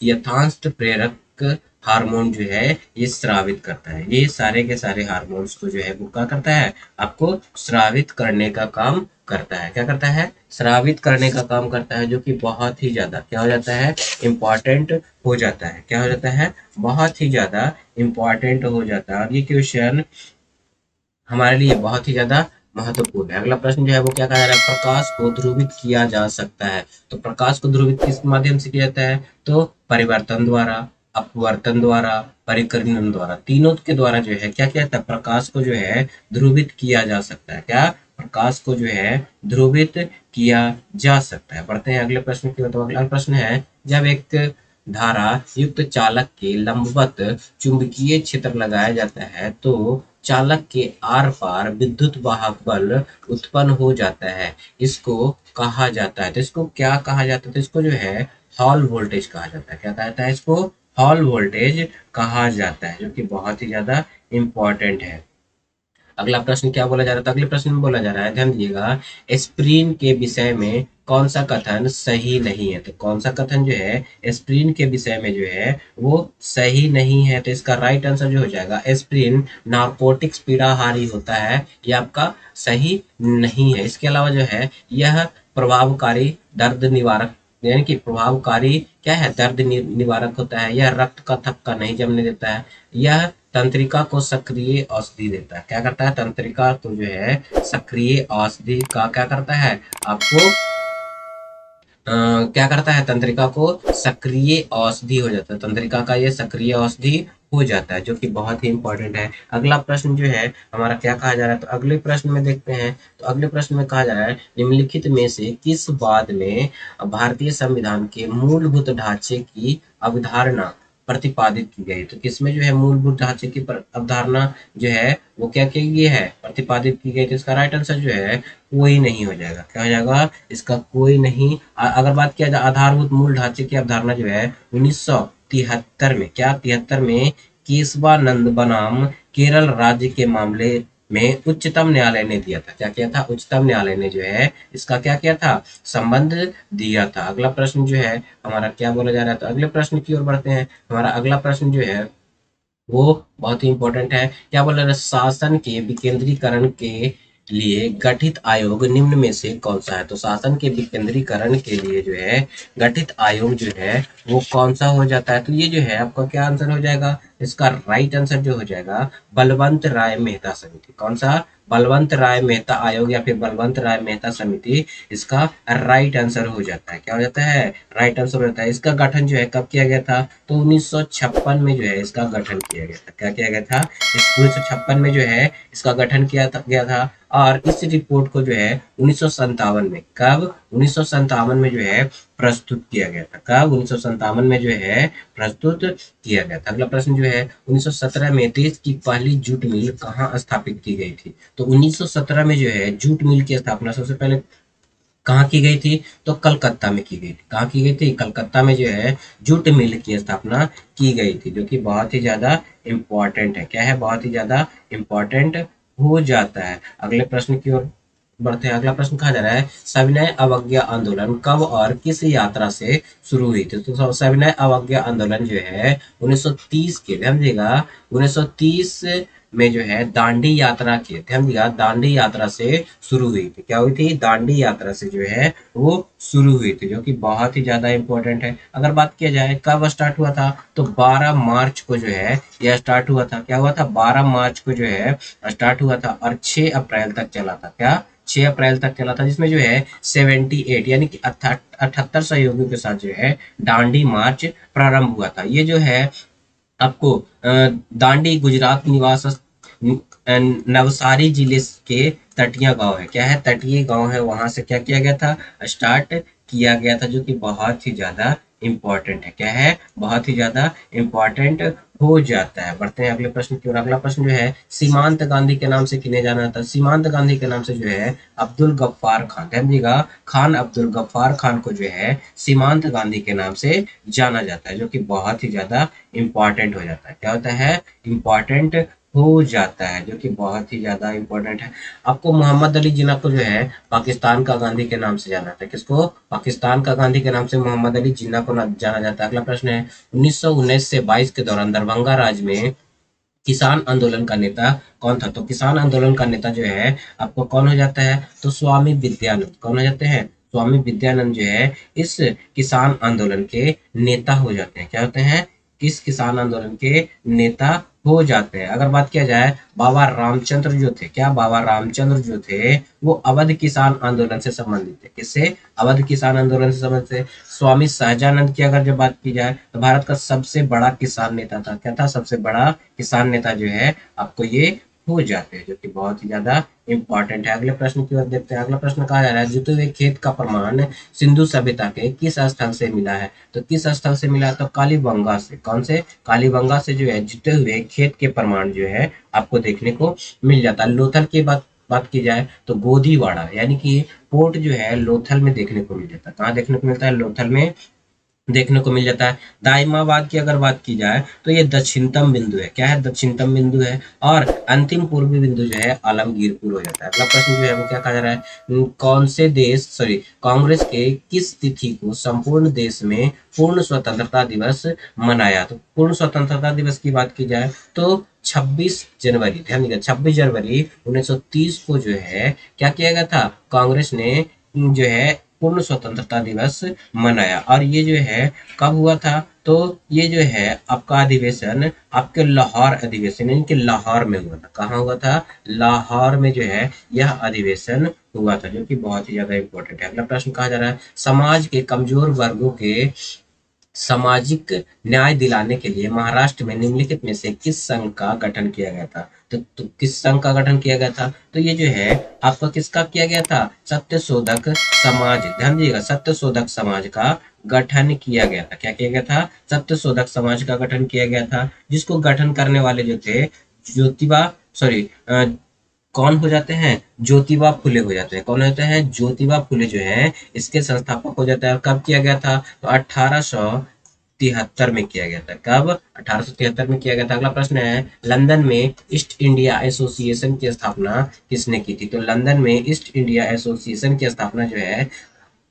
यथांश प्रेरक हार्मोन जो है ये स्रावित करता है। ये सारे के सारे हार्मोन्स को जो है वो क्या करता है? आपको स्रावित करने का काम करता है। क्या करता है? स्रावित करने का काम करता है, जो कि बहुत ही ज्यादा क्या हो जाता है? इम्पॉर्टेंट हो जाता है। क्या हो जाता है? बहुत ही ज्यादा इम्पॉर्टेंट हो जाता है। और ये क्वेश्चन हमारे लिए बहुत ही ज्यादा महत्वपूर्ण है। अगला प्रश्न जो है वो क्या कहा जा रहा है? प्रकाश को ध्रुवित किया जा सकता है। तो प्रकाश को ध्रुवित किस माध्यम से किया जाता है? तो परिवर्तन द्वारा, अपवर्तन द्वारा, परिकर्णन द्वारा, तीनों के द्वारा जो है क्या किया जाता है? प्रकाश को जो है ध्रुवित किया जा सकता है। क्या? प्रकाश को जो है ध्रुवित किया जा सकता है। बढ़ते हैं अगले प्रश्न की ओर। तो अगला प्रश्न है, जब एक धारा युक्त चालक के लंबवत चुंबकीय क्षेत्र लगाया जाता है तो चालक के आर पार विद्युत वाहक बल उत्पन्न हो जाता है। इसको कहा जाता है, तो इसको क्या कहा जाता है? तो इसको जो है हॉल वोल्टेज कहा जाता है। क्या कहा जाता है? इसको हॉल वोल्टेज कहा जाता है, जो कि बहुत ही ज्यादा इंपॉर्टेंट है। अगला प्रश्न क्या बोला जा रहा था? अगले प्रश्न में बोला जा रहा है, ध्यान दीजिएगा, एस्प्रिन के विषय में कौन सा कथन सही नहीं है? तो कौन सा कथन जो है एस्प्रिन के विषय में जो है वो सही नहीं है? तो इसका राइट आंसर जो हो जाएगा, एस्प्रिन नार्कोटिक्स पीड़ाहारी होता है, ये आपका सही नहीं है। इसके अलावा जो है यह प्रभावकारी दर्द निवारक, यानी कि प्रभावकारी क्या है? दर्द निवारक होता है। यह रक्त का थक्का नहीं जमने देता है। यह तंत्रिका को सक्रिय औषधि देता है। क्या करता है? तंत्रिका को जो है सक्रिय औषधि का क्या करता है? आपको क्या करता है? तंत्रिका को सक्रिय औषधि हो जाता है। तंत्रिका का ये सक्रिय औषधि हो जाता है, जो कि बहुत ही इंपॉर्टेंट है। अगला प्रश्न जो है हमारा क्या कहा जा रहा है? तो अगले प्रश्न में देखते हैं। तो अगले प्रश्न में कहा जा रहा है, निम्नलिखित में से किस वाद में भारतीय संविधान के मूलभूत ढांचे की अवधारणा प्रतिपादित की गई? तो किसमें जो है मूलभूत ढांचे की अवधारणा जो है वो क्या की गई है? प्रतिपादित की गई। तो इसका राइट आंसर जो है कोई नहीं हो जाएगा। क्या हो जाएगा? इसका कोई नहीं। अगर बात किया जाए आधारभूत मूल ढांचे की अवधारणा जो है 1973 में, क्या 73 में केशवानंद बनाम केरल राज्य के मामले में उच्चतम न्यायालय ने दिया था। क्या किया था? उच्चतम न्यायालय ने जो है इसका क्या किया था? संबंध दिया था। अगला प्रश्न जो है हमारा क्या बोला जा रहा है? तो अगले प्रश्न की ओर बढ़ते हैं। हमारा अगला प्रश्न जो है वो बहुत ही इंपॉर्टेंट है। क्या बोल रहे हैं, शासन के विकेंद्रीकरण के लिए गठित आयोग निम्न में से कौन सा है। तो शासन के विकेंद्रीकरण के लिए जो है गठित आयोग जो है वो कौन सा हो जाता है। तो ये जो है आपका क्या आंसर हो जाएगा, इसका राइट आंसर जो हो जाएगा बलवंत राय मेहता समिति। कौन सा, बलवंत राय मेहता आयोग या फिर बलवंत राय मेहता समिति इसका राइट आंसर हो जाता है। क्या हो जाता है, राइट आंसर हो जाता है। इसका गठन जो है कब किया गया था, तो 1956 में जो है इसका गठन किया गया था। क्या किया गया था, इस 1956 में जो है इसका गठन किया गया था। और इस रिपोर्ट को जो है 1957 में, कब, 1957 में जो है प्रस्तुत किया गया था। कब, 1957 में जो है प्रस्तुत किया गया था। अगला प्रश्न जो है 1917 में देश की पहली जूट मिल कहाँ स्थापित की गई थी। तो 1917 में जो है जूट मिल की स्थापना सबसे पहले कहाँ की गई थी, तो कलकत्ता में की गई थी। कहाँ की गई थी, कलकत्ता में जो है जूट मिल की स्थापना की गई थी, जो कि बहुत ही ज्यादा इम्पोर्टेंट है। क्या है, बहुत ही ज्यादा इम्पोर्टेंट हो जाता है। अगले प्रश्न की ओर बढ़ते हैं। अगला प्रश्न कहा जा रहा है सविनय अवज्ञा आंदोलन कब और किस यात्रा से शुरू हुई थी। तो सविनय अवज्ञा आंदोलन जो है 1930 के, ध्यान दीजिएगा, 1930 में जो है दांडी यात्रा की, ध्यान दिया, दांडी यात्रा से शुरू हुई थी। क्या हुई थी, दांडी यात्रा से जो है वो शुरू हुई थी, जो कि बहुत ही ज्यादा इंपॉर्टेंट है। अगर बात किया जाए कब स्टार्ट हुआ था, तो 12 मार्च को जो है यह स्टार्ट हुआ था। क्या हुआ था, 12 मार्च को जो है स्टार्ट हुआ था और 6 अप्रैल तक चला था। क्या, 6 अप्रैल तक चला था, जिसमें जो है 78 यानी कि 78 सहयोगियों के साथ जो है दांडी मार्च प्रारंभ हुआ था। ये जो है आपको दांडी गुजरात निवास नवसारी जिले के तटीय गांव है। क्या है, तटीय गांव है, वहां से क्या किया गया था, स्टार्ट किया गया था, जो कि बहुत ही ज्यादा इंपॉर्टेंट है। क्या है, बहुत ही ज्यादा इंपॉर्टेंट हो जाता है। बढ़ते हैं अगले प्रश्न की ओर। अगला प्रश्न जो है सीमांत गांधी के नाम से किन्हें जाना जाता है। सीमांत गांधी के नाम से जो है अब्दुल गफ्फार खान, ध्यान दीजिएगा, खान अब्दुल गफ्फार खान को जो है सीमांत गांधी के नाम से जाना जाता है, जो कि बहुत ही ज्यादा इंपॉर्टेंट हो जाता है। क्या होता है, इंपॉर्टेंट हो जाता है, जो कि बहुत ही ज्यादा इंपॉर्टेंट है। आपको मोहम्मद अली जिन्ना को जो है पाकिस्तान का गांधी के नाम से जाना जाता है। किसको, पाकिस्तान का गांधी के नाम से मोहम्मद अली जिन्ना को जाना जाता है। अगला प्रश्न है 1919 से 22 के दौरान दरभंगा राज्य में किसान आंदोलन का नेता कौन था। तो किसान आंदोलन का नेता जो है आपको कौन हो जाता है, तो स्वामी विद्यानंद। कौन हो जाते हैं, स्वामी विद्यानंद जो है इस किसान आंदोलन के नेता हो जाते हैं। क्या होते हैं, किस किसान आंदोलन के नेता हो जाते हैं। अगर बात किया जाए बाबा रामचंद्र जो थे, क्या, बाबा रामचंद्र जो थे वो अवध किसान आंदोलन से संबंधित थे। किससे, अवध किसान आंदोलन से संबंधित थे। स्वामी सहजानंद की अगर जब बात की जाए तो भारत का सबसे बड़ा किसान नेता था। क्या था, सबसे बड़ा किसान नेता जो है आपको ये हो जाते हैं, जो कि बहुत ही ज्यादा इंपॉर्टेंट है। अगले प्रश्न की ओर देखते हैं। अगला प्रश्न कहा जा रहा है जुते हुए खेत का प्रमाण सिंधु सभ्यता के किस स्थल से मिला है। तो किस स्थल से मिला है, तो कालीबंगा से। कौन से, कालीबंगा से जो है जुते हुए खेत के प्रमाण जो है आपको देखने को मिल जाता है। लोथल की बात की जाए तो गोदीवाड़ा यानी कि पोर्ट जो है लोथल में देखने को मिल जाता है। कहाँ देखने को मिलता है, लोथल में देखने को मिल जाता है। दाइमाबाद की अगर बात की जाए तो ये दक्षिणतम बिंदु है। क्या है, दक्षिणतम बिंदु है। और अंतिम पूर्वी बिंदु जो है आलमगीरपुर हो जाता है। अगला प्रश्न जो है वो क्या कहा जा रहा है, कौन से देश, सॉरी, कांग्रेस के किस तिथि को संपूर्ण देश में पूर्ण स्वतंत्रता दिवस मनाया। तो पूर्ण स्वतंत्रता दिवस की बात की जाए तो 26 जनवरी, ध्यान दीजिएगा, 26 जनवरी 1930 को जो है क्या किया गया था, कांग्रेस ने जो है पूर्ण स्वतंत्रता दिवस मनाया। और ये जो है कब हुआ था, तो ये जो है आपका अधिवेशन आपके लाहौर अधिवेशन यानी कि लाहौर में हुआ था। कहाँ हुआ था, लाहौर में जो है यह अधिवेशन हुआ था, जो कि बहुत ही ज्यादा इंपॉर्टेंट है। अगला प्रश्न कहा जा रहा है समाज के कमजोर वर्गों के सामाजिक न्याय दिलाने के लिए महाराष्ट्र में निम्नलिखित में से किस संघ का गठन किया गया था। तो किस संघ का गठन किया गया था, तो ये जो है आपका किसका किया गया था, सत्यशोधक समाज, ध्यान दीजिएगा, सत्यशोधक समाज का गठन किया गया था। क्या किया गया था, सत्यशोधक समाज का गठन किया गया था, जिसको गठन करने वाले जो थे ज्योतिबा, सॉरी, कौन हो जाते हैं, ज्योतिबा फुले हो जाते हैं। कौन होते हैं, ज्योतिबा फुले जो है इसके संस्थापक हो जाता है। और कब किया गया था, तो 1873 में किया गया था। कब, 1873 में किया गया था। अगला प्रश्न है लंदन में ईस्ट इंडिया एसोसिएशन की स्थापना किसने की थी। तो लंदन में ईस्ट इंडिया एसोसिएशन की स्थापना जो है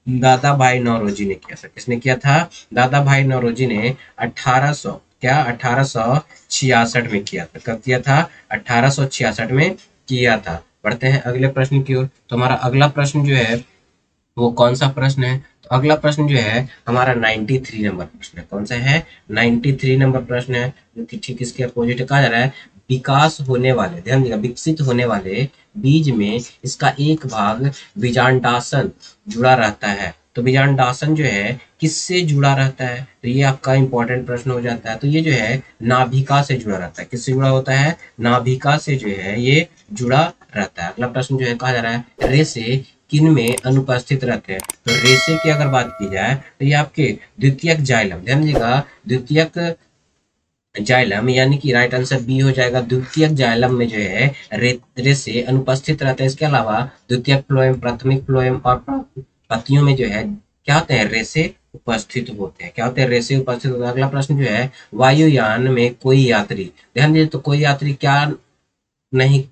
दादा भाई नौरोजी ने किया था। किसने किया था, दादा भाई नौरोजी ने 1800 क्या 1866 में किया था। कब किया था? 1866 में किया था। बढ़ते हैं अगले प्रश्न की ओर। तो हमारा अगला प्रश्न जो है वो कौन सा प्रश्न है? तो अगला प्रश्न जो है हमारा 93 नंबर प्रश्न है। कौन सा है? 93 नंबर प्रश्न है, जो कि ठीक इसके अपोजिट कहा जा रहा है। विकास होने वाले, ध्यान दीजिएगा, विकसित होने वाले बीज में इसका एक भाग बीजांडासन जुड़ा रहता है। तो बीजांडासन जो है किससे जुड़ा रहता है? तो ये आपका इंपॉर्टेंट प्रश्न हो जाता है। तो ये जो है नाभिका से जुड़ा रहता है। किससे जुड़ा होता है? नाभिका से जो है ये जुड़ा रहता है। अगला प्रश्न जो है कहा जा रहा है रेसे किन में अनुपस्थित रहते हैं? तो रेसे की अगर बात की जाए तो ये आपके द्वितीयक जाइलम, ध्यान दीजिएगा, द्वितीयक जाइलम यानी कि राइट आंसर बी हो जाएगा। द्वितीयक जाइलम में जो है रेसे अनुपस्थित रहते हैं। इसके अलावा द्वितीयक फ्लोएम, प्राथमिक फ्लोएम और पत्तियों में जो है क्या होते हैं? रेसे उपस्थित होते हैं। क्या होते हैं? रेसे उपस्थित होते हैं। अगला प्रश्न जो है वायुयान में कोई यात्री, ध्यान दीजिए, तो कोई यात्री क्या नहीं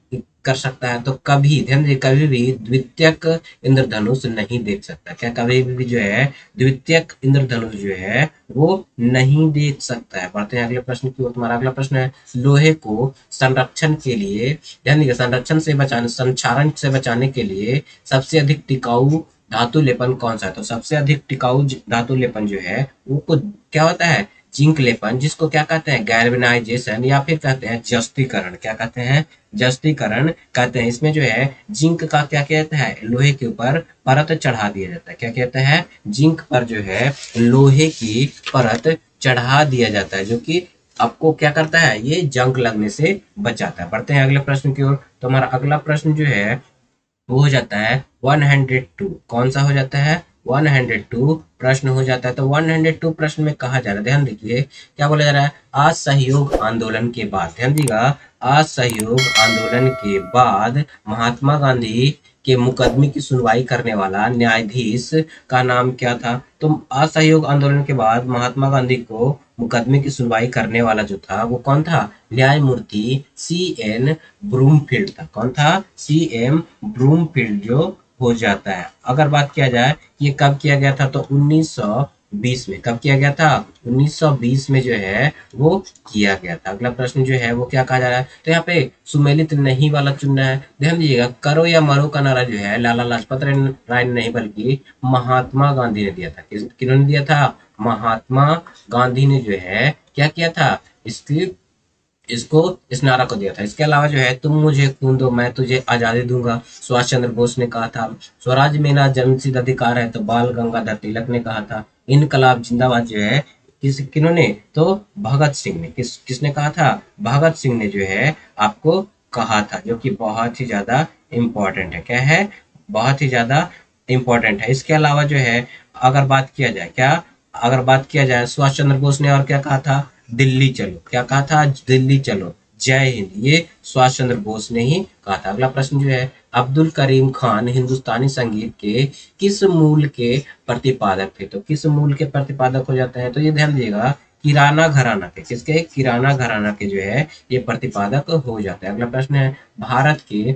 कर सकता है? तो कभी, ध्यान दीजिए, कभी भी द्वितीयक इंद्रधनुष नहीं देख सकता। क्या कभी भी जो है द्वितीयक इंद्रधनुष जो है वो नहीं देख सकता है। बढ़ते हैं अगले प्रश्न की ओर। तुम्हारा अगला प्रश्न है लोहे को संरक्षण के लिए, ध्यान दीजिए, संरक्षण से बचाने, संक्षारण से बचाने के लिए सबसे अधिक टिकाऊ धातु लेपन कौन सा है? तो सबसे अधिक टिकाऊ धातु लेपन जो है वो क्या होता है? जिंक लेपन, जिसको क्या कहते हैं? गैल्वेनाइजेशन, या फिर कहते हैं जस्तीकरण। क्या कहते हैं? जस्तीकरण कहते हैं। इसमें जो है जिंक का क्या कहता है? लोहे के ऊपर परत चढ़ा दिया जाता है। क्या कहते हैं? जिंक पर जो है लोहे की परत चढ़ा दिया जाता है, जो कि आपको क्या करता है? ये जंग लगने से बचाता है। बढ़ते हैं अगले प्रश्न की ओर। तो हमारा अगला प्रश्न जो है वो हो जाता है 102। कौन सा हो जाता है? 102 प्रश्न हो जाता है। तो 102 प्रश्न में कहा जा रहा है, ध्यान देखिए क्या बोला जा रहा है? असहयोग आंदोलन के बाद, ध्यान दीजिएगा, असहयोग आंदोलन के बाद महात्मा गांधी के मुकदमे की सुनवाई करने वाला न्यायाधीश का नाम क्या था? तो असहयोग आंदोलन के बाद महात्मा गांधी को मुकदमे की सुनवाई करने वाला जो था वो कौन था? न्यायमूर्ति C.N. ब्रूमफील्ड था। कौन था? C.M. ब्रूमफील्ड जो हो जाता है। अगर बात किया जाए ये कब किया गया था, तो 1920 में। कब किया गया था? 1920 में जो है वो किया गया था। अगला प्रश्न जो है वो क्या कहा जा रहा है? तो यहाँ पे सुमेलित नहीं वाला चुनना है। ध्यान दीजिएगा, करो या मरो का नारा जो है लाला लाजपत राय ने नहीं बल्कि महात्मा गांधी ने दिया था। किन्होंने दिया था? महात्मा गांधी ने जो है क्या किया था? इसको इस नारा को दिया था। इसके अलावा जो है तुम मुझे खून दो मैं तुझे आजादी दूंगा, सुभाष चंद्र बोस ने कहा था। स्वराज मेरा जन्मसिद्ध अधिकार है, तो बाल गंगाधर तिलक ने कहा था। इनकलाब जिंदाबाद जो है किन्होंने? तो भगत सिंह ने। किसने कहा था? भगत सिंह ने जो है आपको कहा था, जो कि बहुत ही ज्यादा इम्पोर्टेंट है। क्या है? बहुत ही ज्यादा इम्पोर्टेंट है। इसके अलावा जो है अगर बात किया जाए, क्या अगर बात किया जाए, सुभाष चंद्र बोस ने और क्या कहा था? दिल्ली चलो। क्या कहा था? दिल्ली चलो, जय हिंद, ये सुभाष चंद्र बोस ने ही कहा था। अगला प्रश्न जो है अब्दुल करीम खान हिंदुस्तानी संगीत के किस मूल के प्रतिपादक थे? तो किस मूल के प्रतिपादक हो जाते हैं? तो ये ध्यान दीजिएगा, किराना घराना के। किसके? किराना घराना के जो है ये प्रतिपादक हो जाते हैं। अगला प्रश्न है भारत के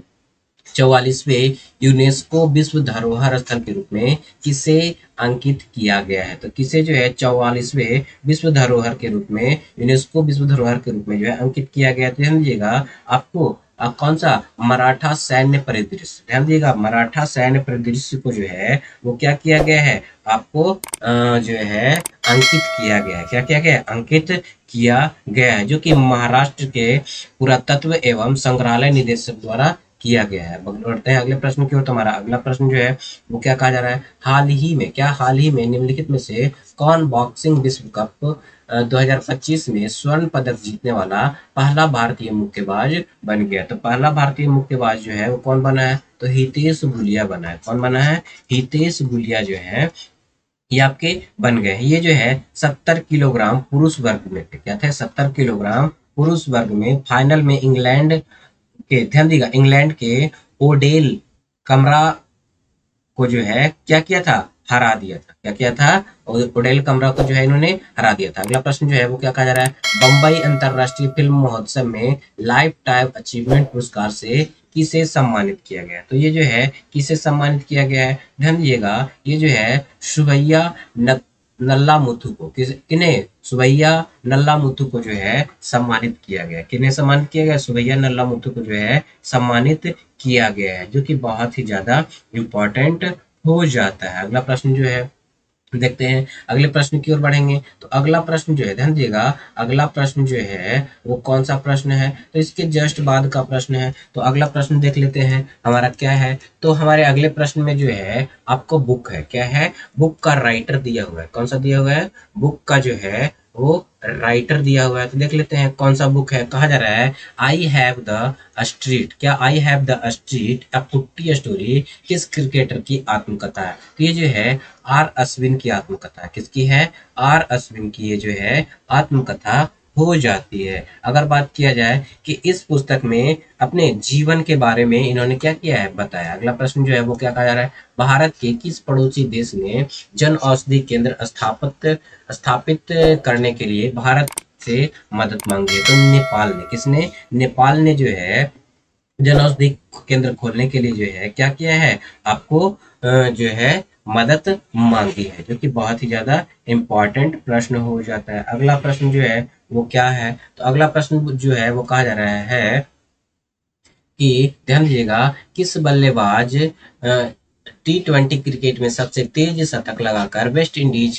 44वें यूनेस्को विश्व धरोहर स्थल के रूप में किसे अंकित किया गया है? तो किसे जो है 44वें विश्व धरोहर के रूप में, यूनेस्को विश्व धरोहर के रूप में जो है अंकित किया गया है? तो ध्यान दीजिएगा आपको कौन सा? मराठा सैन्य परिदृश्य। ध्यान दीजिएगा, मराठा सैन्य परिदृश्य को जो है वो क्या किया गया है? आपको जो है अंकित किया गया है। क्या किया गया है? अंकित किया गया है, जो कि महाराष्ट्र के पुरातत्व एवं संग्रहालय निदेशक द्वारा किया गया है। बढ़ते हैं अगले प्रश्न की ओर। तुम्हारा अगला प्रश्न जो है वो क्या कहा जा रहा है? हाल ही में, क्या हाल ही में निम्नलिखित में से कौन बॉक्सिंग विश्व कप 2025 में स्वर्ण पदक जीतने वाला पहला भारतीय मुक्केबाज बन गया? तो पहला भारतीय मुक्केबाज जो है वो कौन बना है? तो हितेश गुलिया बना है। कौन बना है? हितेश गुलिया जो है ये आपके बन गए हैं। ये जो है 70 किलोग्राम पुरुष वर्ग में थे। क्या थे? 70 किलोग्राम पुरुष वर्ग में फाइनल में इंग्लैंड के, ध्यान दीजिएगा, इंग्लैंड के ओडेल कमरा को जो है क्या किया था? हरा दिया था। क्या किया था? ओडेल कमरा को जो है इन्होंने हरा दिया था। अगला प्रश्न जो है वो क्या कहा जा रहा है? बम्बई अंतरराष्ट्रीय फिल्म महोत्सव में लाइफ टाइम अचीवमेंट पुरस्कार से किसे सम्मानित किया गया? तो ये जो है किसे सम्मानित किया गया है? ध्यान दीजिएगा, ये जो है सुभैया नल्ला मुथु को, किन्हें, सुबैया नल्ला मुथु को जो है सम्मानित किया गया। किन्हें सम्मानित किया गया? सुबैया नल्ला मुथु को जो है सम्मानित किया गया है, जो कि बहुत ही ज्यादा इम्पोर्टेंट हो जाता है। अगला प्रश्न जो है देखते हैं, अगले प्रश्न की ओर बढ़ेंगे। तो अगला प्रश्न जो है, ध्यान दीजिएगा, अगला प्रश्न जो है वो कौन सा प्रश्न है? तो इसके जस्ट बाद का प्रश्न है। तो अगला प्रश्न देख लेते हैं हमारा क्या है। तो हमारे अगले प्रश्न में जो है आपको बुक है, क्या है? बुक का राइटर दिया हुआ है। कौन सा दिया हुआ है? बुक का जो है वो राइटर दिया हुआ है। तो देख लेते हैं कौन सा बुक है। कहा जा रहा है आई हैव द स्ट्रीट, क्या आई हैव द स्ट्रीट अ कुट्टी स्टोरी किस क्रिकेटर की आत्मकथा है? तो ये जो है आर अश्विन की आत्मकथा है। किसकी है? आर अश्विन की ये जो है आत्मकथा हो जाती है। अगर बात किया जाए कि इस पुस्तक में अपने जीवन के बारे में इन्होंने क्या किया है बताया। अगला प्रश्न जो है वो क्या कहा जा रहा है, भारत के किस पड़ोसी देश ने जन औषधि केंद्र स्थापित करने के लिए भारत से मदद मांगी है? तो नेपाल ने। किसने? नेपाल ने जो है जन औषधि केंद्र खोलने के लिए जो है क्या किया है, आपको जो है मदद मांगी है, जो कि बहुत ही ज्यादा इम्पोर्टेंट प्रश्न हो जाता है। अगला प्रश्न जो है वो क्या है? तो अगला प्रश्न जो है वो कहा जा रहा है कि ध्यान दीजिएगा, किस बल्लेबाज T20 क्रिकेट में सबसे तेज शतक लगाकर वेस्ट इंडीज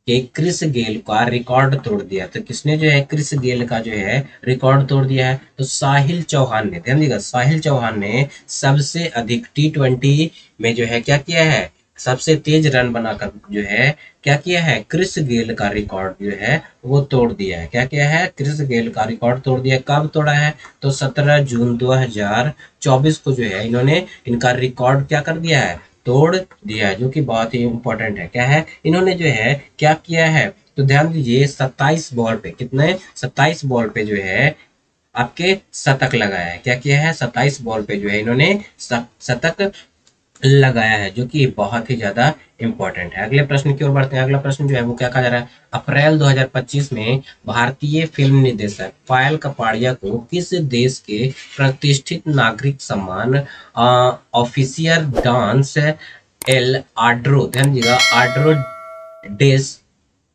के क्रिस गेल का रिकॉर्ड तोड़ दिया? तो किसने जो है क्रिस गेल का जो है रिकॉर्ड तोड़ दिया है? तो साहिल चौहान ने। ध्यान दीजिएगा, साहिल चौहान ने सबसे अधिक T20 में जो है क्या किया है, सबसे तेज रन बनाकर जो है क्या किया है, क्रिस गेल का रिकॉर्ड जो है वो तोड़ दिया है। क्या किया है? क्रिस गेल का रिकॉर्ड तोड़ दिया। कब तोड़ा है? तो 17 जून 2024 को जो है इन्होंने इनका रिकॉर्ड क्या कर दिया है, तोड़ दिया है, जो कि बहुत ही इंपॉर्टेंट है। क्या है? इन्होंने जो है क्या किया है, तो ध्यान दीजिए 27 बॉल पे, कितने, 27 बॉल पे जो है आपके शतक लगाया है। क्या किया है? 27 बॉल पे जो है इन्होंने शतक लगाया है, जो कि बहुत ही ज्यादा इंपॉर्टेंट है। अगले प्रश्न की ओर बढ़ते हैं। अगला प्रश्न जो है वो क्या कहा जा रहा है, अप्रैल 2025 में भारतीय फिल्म निर्देशक पायल कपाड़िया को किस देश के प्रतिष्ठित नागरिक सम्मान ऑफिसियर डांस एल आड्रो, ध्यान दीजिएगा, आड्रो डेस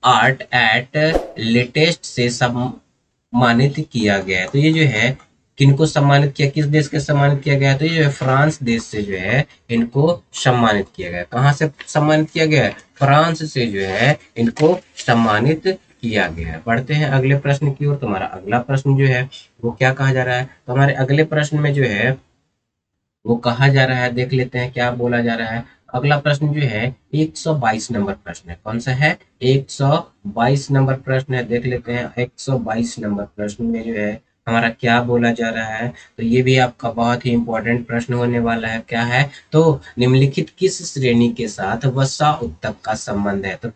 आर्ट एट लेटेस्ट से सम्मानित किया गया है? तो ये जो है किनको सम्मानित किया, किस देश के सम्मानित किया गया है? तो ये जो है फ्रांस देश से जो है इनको सम्मानित किया गया है। कहाँ से सम्मानित किया गया है? फ्रांस से जो है इनको सम्मानित किया गया है। बढ़ते हैं अगले प्रश्न की ओर। तुम्हारा अगला प्रश्न जो है वो क्या कहा जा रहा है? तो हमारे अगले प्रश्न में जो है वो कहा जा रहा है, देख लेते हैं क्या बोला जा रहा है। अगला प्रश्न जो है 122 नंबर प्रश्न है। कौन सा है? 122 नंबर प्रश्न है। देख लेते हैं 122 नंबर प्रश्न में जो है हमारा क्या बोला जा रहा है। तो ये भी आपका बहुत ही इंपॉर्टेंट प्रश्न होने वाला है। क्या है? तो निम्नलिखित किस श्रेणी के साथ वसा उत्तक का संबंध है? तो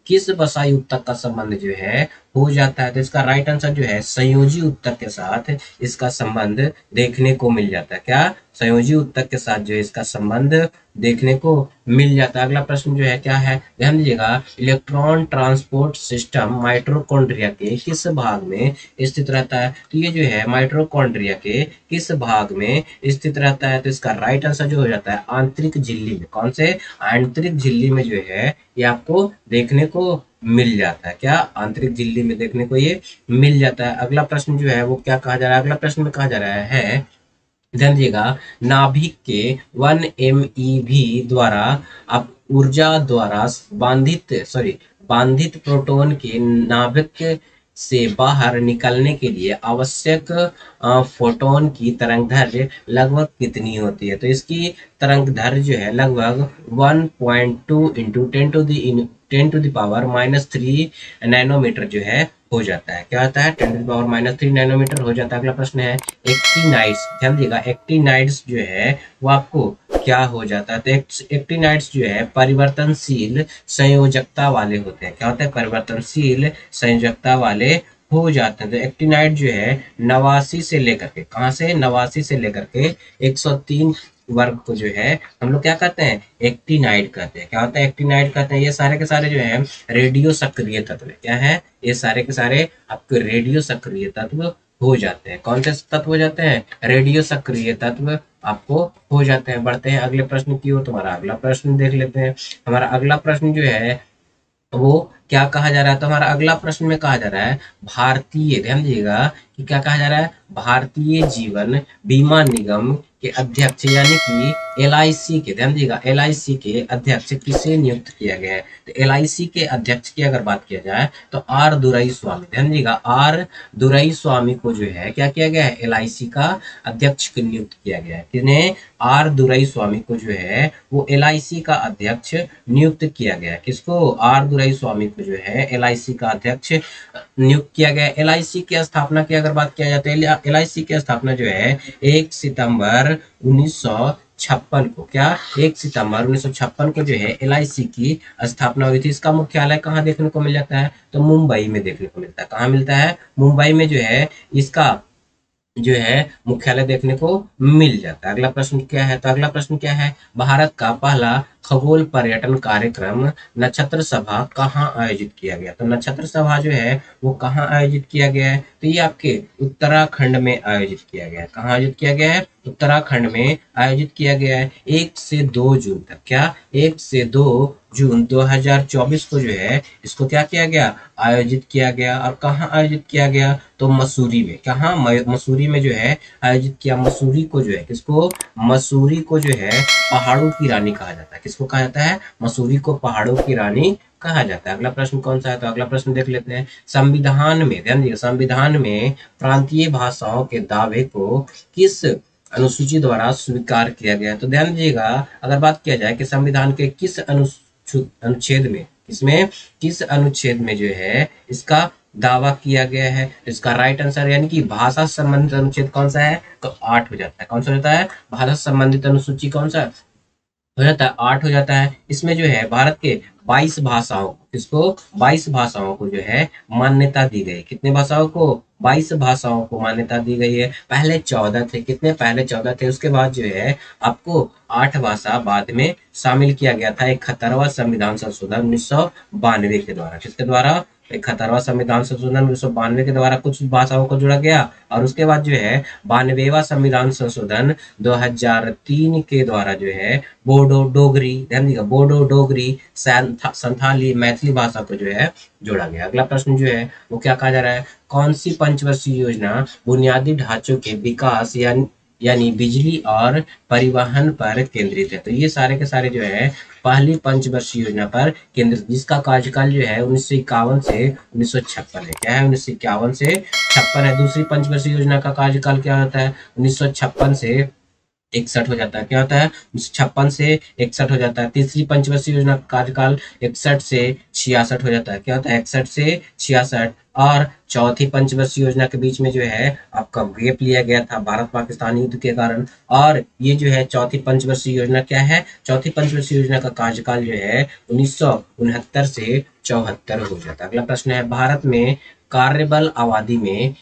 किस वसा उत्तक का संबंध जो है हो जाता है? तो इसका राइट आंसर जो है संयोजी उत्तक के साथ इसका संबंध देखने को मिल जाता है। क्या? संयोजी उत्तक के साथ जो है इसका संबंध देखने को मिल जाता है। अगला प्रश्न जो है क्या है, ध्यान दीजिएगा, इलेक्ट्रॉन ट्रांसपोर्ट सिस्टम माइटोकॉन्ड्रिया के किस भाग में स्थित रहता है? तो ये जो है माइटोकॉन्ड्रिया के किस भाग में स्थित रहता है? तो इसका राइट आंसर जो हो जाता है आंतरिक झिल्ली में। कौन से? आंतरिक झिल्ली में जो है ये आपको देखने को मिल जाता है। क्या? आंतरिक झिल्ली में देखने को ये मिल जाता है। अगला प्रश्न जो है वो क्या कहा जा रहा है? अगला प्रश्न में कहा जा रहा है, ध्यान दीजिएगा, नाभिक के 1 MeV द्वारा आप ऊर्जा द्वारा बांधित प्रोटॉन के नाभिक से बाहर निकलने के लिए आवश्यक फोटोन की तरंगदैर्घ्य लगभग कितनी होती है? तो इसकी तरंगदैर्घ्य जो है लगभग 1.2 into 10 to the power-3 nanometre जो है हो जाता है। क्या होता है? 10 to the power-3 नैनोमीटर हो जाता है। अगला प्रश्न है एक्टिनाइड्स, ध्यान दीजिएगा, एक्टिनाइड्स जो है वो आपको क्या हो जाता है? तो एक्टिनाइड्स जो है परिवर्तनशील संयोजकता वाले होते हैं। क्या होता है? परिवर्तनशील संयोजकता वाले हो जाते हैं। तो एक्टिनाइड जो है 89 से लेकर के, कहाँ से? 89 से लेकर के 103 वर्ग को जो है हम लोग क्या कहते हैं? एक्टिनाइड कहते हैं। क्या होता है? एक्टिनाइड कहते हैं। ये सारे के सारे जो है रेडियो सक्रिय तत्व है। क्या है? ये सारे के सारे आपके रेडियो सक्रिय तत्व हो जाते हैं। कौन से तत्व हो जाते हैं? रेडियो सक्रिय तत्व आपको हो जाते हैं। बढ़ते हैं अगले प्रश्न की ओर। तुम्हारा अगला प्रश्न देख लेते हैं। हमारा अगला प्रश्न जो है वो क्या कहा जा रहा है, तो हमारा अगला प्रश्न में कहा जा रहा है भारतीय, ध्यान दीजिएगा कि क्या कहा जा रहा है, भारतीय जीवन बीमा निगम के अध्यक्ष यानी कि एलआईसी के, ध्यान दीजिएगा एलआईसी के अध्यक्ष किसे नियुक्त किया गया है। तो एलआईसी के अध्यक्ष की अगर बात किया जाए तो आर दुरई स्वामी, ध्यान दीजिएगा आर दुरई स्वामी को जो है क्या किया गया है, एलआईसी का अध्यक्ष नियुक्त किया गया है। किन्हें, आर दुरई स्वामी को जो है वो एलआईसी का अध्यक्ष नियुक्त किया गया है। किसको, आर दुरई स्वामी को जो है एलआईसी का अध्यक्ष नियुक्त किया गया है। एलआईसी की स्थापना की अगर बात किया जाए तो एलआईसी की स्थापना जो है 1 सितंबर 1956 को, क्या 1 सितंबर 1956 को जो है एलआईसी की स्थापना हुई थी। इसका मुख्यालय कहाँ देखने को मिल जाता है, तो मुंबई में देखने को मिलता है। कहाँ मिलता है, मुंबई में जो है इसका जो है मुख्यालय देखने को मिल जाता है। अगला प्रश्न क्या है, तो अगला प्रश्न क्या है, भारत का पहला खगोल पर्यटन कार्यक्रम नक्षत्र सभा कहाँ आयोजित किया गया। तो नक्षत्र सभा जो है वो कहाँ आयोजित किया गया है, तो ये आपके उत्तराखंड में आयोजित किया गया है। कहाँ आयोजित किया गया है, उत्तराखंड में आयोजित किया गया है 1 से 2 जून तक। क्या, 1 से 2 जून 2024 को जो है इसको क्या किया गया, आयोजित किया गया। और कहाँ आयोजित किया गया, तो मसूरी में। कहाँ, मसूरी में जो है आयोजित किया। मसूरी को जो है किसको, मसूरी को जो है पहाड़ों की रानी कहा जाता है। किसको कहा जाता है, मसूरी को पहाड़ों की रानी कहा जाता है। अगला प्रश्न कौन सा है, तो अगला प्रश्न देख लेते हैं। संविधान में, ध्यान दीजिए संविधान में प्रांतीय भाषाओं के दावे को किस अनुसूची द्वारा स्वीकार किया गया है। तो ध्यान दीजिएगा अगर बात किया जाए कि संविधान के किस अनुच्छेद में, इसमें किस अनुच्छेद में जो है इसका दावा किया गया है, इसका राइट आंसर यानी कि भाषा संबंधित अनुच्छेद कौन सा है, तो 8 हो जाता है। कौन सा हो जाता है, भाषा संबंधित अनुसूची कौन सा हो जाता है, 8 हो जाता है। इसमें जो है भारत के 22 भाषाओं, किसको, 22 भाषाओं को जो है मान्यता दी गई। कितने भाषाओं को, 22 भाषाओं को मान्यता दी गई है। पहले 14 थे, कितने, पहले 14 थे। उसके बाद जो है आपको 8 भाषा बाद में शामिल किया गया था 71वां संविधान संशोधन 1992 के द्वारा। किसके द्वारा, 71वां संविधान संशोधन 1992 के द्वारा कुछ भाषाओं को जोड़ा गया। और उसके बाद जो है 92वां संविधान संशोधन 2003 के द्वारा जो है बोडो डोगरी, ध्यान दीजिएगा बोडो डोगरी संथाली मैथिली भाषा को जो है जोड़ा गया। अगला प्रश्न जो है वो क्या कहा जा रहा है, कौन सी पंचवर्षीय योजना बुनियादी ढांचों के विकास यानी बिजली और परिवहन पर केंद्रित है। तो ये सारे के सारे जो है पहली पंचवर्षीय योजना पर केंद्रित, जिसका कार्यकाल जो है 1951 से 1956 है। क्या है, 1951 से 56 है। दूसरी पंचवर्षीय योजना का कार्यकाल क्या होता है, 1956 से 61 हो जाता है। क्या होता है, 56 से 61 हो जाता है। तीसरी पंचवर्षीय योजना का कार्यकाल 61 से 66 हो जाता है। क्या होता है, 61 से 66। और चौथी पंचवर्षीय योजना के बीच में जो है आपका गैप लिया गया था भारत पाकिस्तान युद्ध के कारण। और ये जो है चौथी पंचवर्षीय योजना क्या है, चौथी पंचवर्षीय योजना का कार्यकाल जो है 1969 से 74 हो जाता है। अगला प्रश्न है, भारत में कार्यबल आबादी में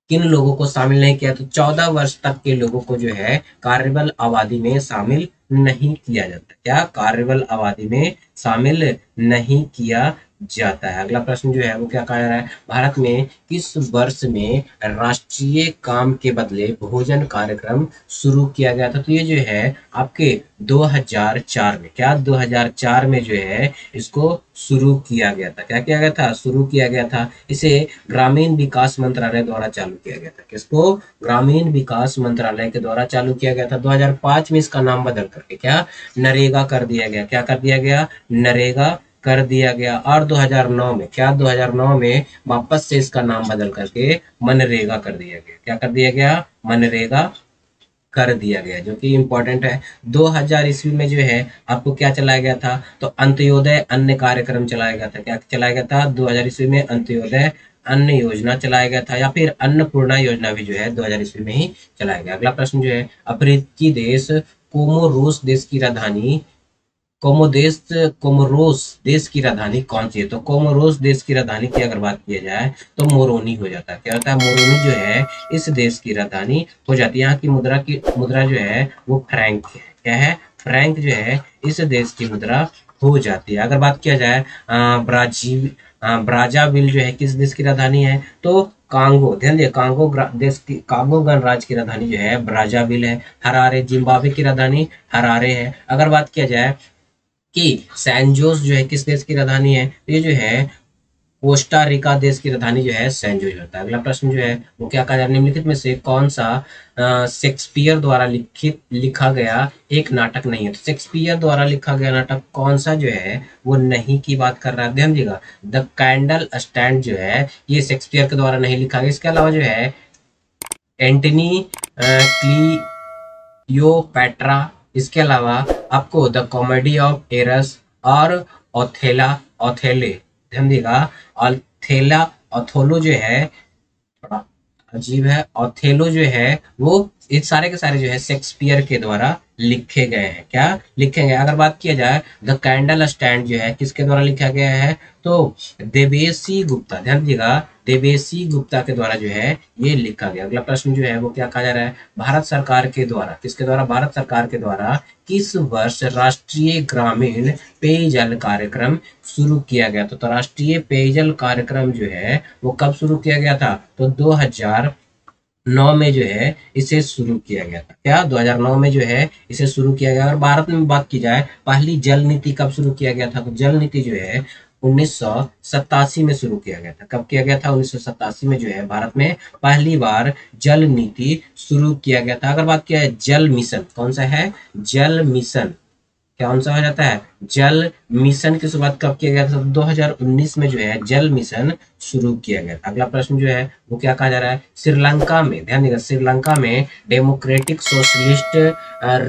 किन लोगों को शामिल नहीं किया, तो 14 वर्ष तक के लोगों को जो है कार्यबल आबादी में शामिल नहीं किया जाता। क्या, कार्यबल आबादी में शामिल नहीं किया जाता है। अगला प्रश्न जो है वो क्या कहा जा रहा है, भारत में किस वर्ष में राष्ट्रीय काम के बदले भोजन कार्यक्रम शुरू किया गया था। तो ये जो है आपके 2004 में, क्या 2004 में जो है इसको शुरू किया गया था। क्या किया गया था, शुरू किया गया था। इसे ग्रामीण विकास मंत्रालय द्वारा चालू किया गया था। किसको, ग्रामीण विकास मंत्रालय के द्वारा चालू किया गया था। 2005 में इसका नाम बदल करके क्या, नरेगा कर दिया गया। क्या कर दिया गया, नरेगा कर दिया गया। और 2009 में, क्या 2009 में वापस से इसका नाम बदल करके मनरेगा कर दिया गया। क्या कर दिया गया, मनरेगा कर दिया गया, जो कि इम्पोर्टेंट है। 2000 ईस्वी में जो है आपको क्या चलाया गया था, तो अंत्योदय अन्न कार्यक्रम चलाया गया था। क्या चलाया गया था, 2000 ईस्वी में अंत्योदय अन्न योजना चलाया गया था, या फिर अन्नपूर्णा योजना भी जो है 2000 ईस्वी में ही चलाया गया। अगला प्रश्न जो है, अफ्रीकी देश कोमोरोस देश की राजधानी, कोमोरोस देश की राजधानी कौन सी है। तो कोमोरोस देश की राजधानी की अगर बात की जाए तो मोरोनी हो जाता है। क्या होता है, मोरोनी जो है इस देश की राजधानी हो जाती है। यहाँ की मुद्रा जो है वो फ्रैंक है। क्या है, फ्रैंक जो है इस देश की मुद्रा हो जाती है। अगर बात किया जाए ब्राज़ाविल जो है किस देश की राजधानी है, तो कांगो, ध्यान दिए देश की कांगो गणराज्य की राजधानी जो है ब्राज़ाविल है। हरारे जिम्बाब्वे की राजधानी हरारे है। अगर बात किया जाए कि सैन जोस जो है किस देश की राजधानी है, तो ये जो है कोस्टा रिका देश की राजधानी जो है सैन जोस होता है। अगला प्रश्न जो है वो क्या कहा जा रहा है, निम्नलिखित में से कौन सा शेक्सपियर द्वारा लिखा गया एक नाटक नहीं है। तो शेक्सपियर द्वारा लिखा गया नाटक कौन सा जो है वो नहीं की बात कर रहा है, ध्यान दीजिएगा। द कैंडल स्टैंड जो है ये शेक्सपियर के द्वारा नहीं लिखा गया। इसके अलावा जो है एंटनी क्लियोपैट्रा, इसके अलावा आपको द कॉमेडी ऑफ एरस और ओथेले, ध्यान दीजिएगा। ऑथेला ओथोलो जो है थोड़ा अजीब है, ओथेलो जो है वो ये सारे के सारे जो है शेक्सपियर के द्वारा लिखे गए हैं। क्या लिखे गए? अगर बात किया जाए द कैंडल स्टैंड जो है किसके द्वारा लिखा गया है, तो देवेशी गुप्ता, ध्यान दीजिएगा, देवेशी गुप्ता के द्वारा जो है ये लिखा गया। अगला प्रश्न जो है वो क्या कहा जा रहा है, भारत सरकार के द्वारा, किसके द्वारा, भारत सरकार के द्वारा किस वर्ष राष्ट्रीय ग्रामीण पेयजल कार्यक्रम शुरू किया गया। तो राष्ट्रीय पेयजल कार्यक्रम जो है वो कब शुरू किया गया था, तो 2009 में जो है इसे शुरू किया गया था। क्या 2009 में जो है इसे शुरू किया गया। और भारत में बात की जाए पहली जल नीति कब शुरू किया गया था, तो जल नीति जो है 1987 में शुरू किया गया था। कब किया गया था, 1987 में जो है भारत में पहली बार जल नीति शुरू किया गया था। अगर बात किया है जल मिशन, कौन सा है, जल मिशन, कौन सा हो जाता है, जल मिशन की शुरुआत कब किया गया था, 2019 में जो है जल मिशन शुरू किया गया। अगला प्रश्न जो है वो क्या कहा जा रहा है, श्रीलंका में, ध्यान दीजिएगा, श्रीलंका में democratic socialist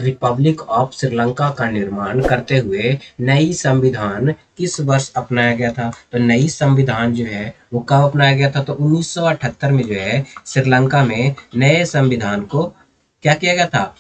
Republic of Sri Lanka का निर्माण करते हुए नई संविधान किस वर्ष अपनाया गया था। तो नई संविधान जो है वो कब अपनाया गया था, तो 1978 में जो है श्रीलंका में नए संविधान को क्या किया गया था,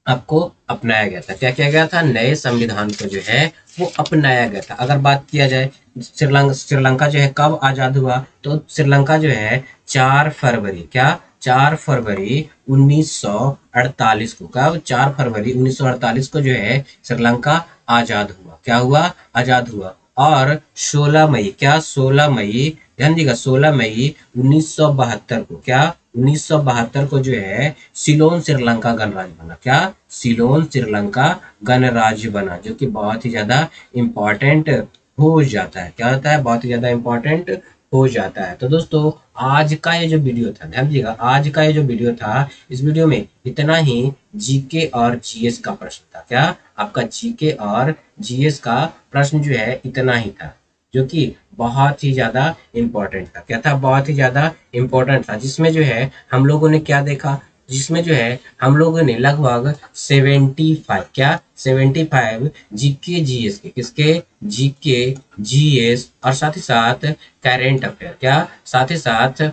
आपको अपनाया गया था। क्या किया गया था, नए संविधान को जो है वो अपनाया गया था। अगर बात किया जाए श्रीलंका जो है कब आजाद हुआ, तो श्रीलंका जो है 4 फरवरी, क्या 4 फरवरी 1948 को, कब 4 फरवरी 1948 को जो है श्रीलंका आजाद हुआ। क्या हुआ, आजाद हुआ। और 16 मई, क्या 16 मई, ध्यान दीजिएगा, 16 मई 1972 को, क्या 1972 को जो है सिलोन श्रीलंका गणराज्य बना। क्या सिलोन श्रीलंका गणराज्य बना, जो कि बहुत ही ज्यादा इंपॉर्टेंट हो जाता है। क्या होता है, बहुत ही ज्यादा इंपॉर्टेंट हो जाता है। तो दोस्तों आज का ये जो वीडियो था, ध्यान दीजिएगा, आज का ये जो वीडियो था, इस वीडियो में इतना ही जीके और जीएस का प्रश्न था। क्या आपका जीके और जीएस का प्रश्न जो है इतना ही था, जो कि बहुत ही ज्यादा इंपॉर्टेंट था। क्या था, बहुत ही ज्यादा इंपॉर्टेंट था, जिसमें जो है हम लोगों ने क्या देखा, जिसमें जो है हम लोगों ने लगभग 75, क्या 75 जीके जीएस के, किसके, जीके जीएस और साथ ही साथ करेंट अफेयर, क्या साथ ही साथ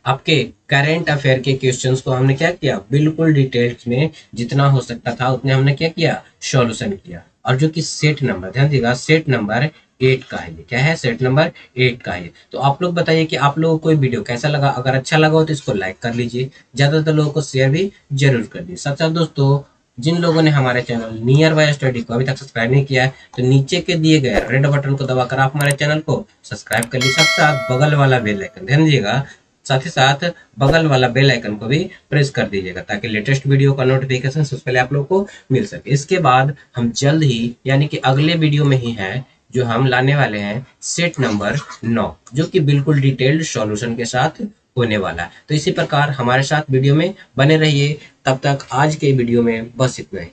आपके करेंट अफेयर के क्वेश्चंस को हमने क्या किया, बिल्कुल डिटेल्स में जितना हो सकता था उतने हमने क्या किया, सॉल्यूशन किया। और जो कि सेट नंबर, ध्यान दीजिएगा, सेट नंबर 8 का है। क्या है, सेट नंबर 8 का है। तो आप लोग बताइए कि आप लोगों को ये वीडियो कैसा लगा। अगर अच्छा लगा हो तो इसको लाइक कर लीजिए, ज्यादातर लोगों को शेयर भी जरूर कर दीजिए। साथ साथ दोस्तों जिन लोगों ने हमारे चैनल नियर बाय स्टडी को अभी तक सब्सक्राइब नहीं किया है, तो नीचे के दिए गए रेड बटन को दबाकर आप हमारे चैनल को सब्सक्राइब कर लीजिए। साथ साथ बगल वाला बेल आइकन, ध्यान दीजिएगा, साथ ही साथ बगल वाला बेल आइकन को भी प्रेस कर दीजिएगा, ताकि लेटेस्ट वीडियो का नोटिफिकेशन सबसे पहले आप लोग को मिल सके। इसके बाद हम जल्द ही, यानी कि अगले वीडियो में ही है, जो हम लाने वाले हैं सेट नंबर 9, जो कि बिल्कुल डिटेल्ड सॉल्यूशन के साथ होने वाला है। तो इसी प्रकार हमारे साथ वीडियो में बने रहिए। तब तक आज के वीडियो में बस इतना ही।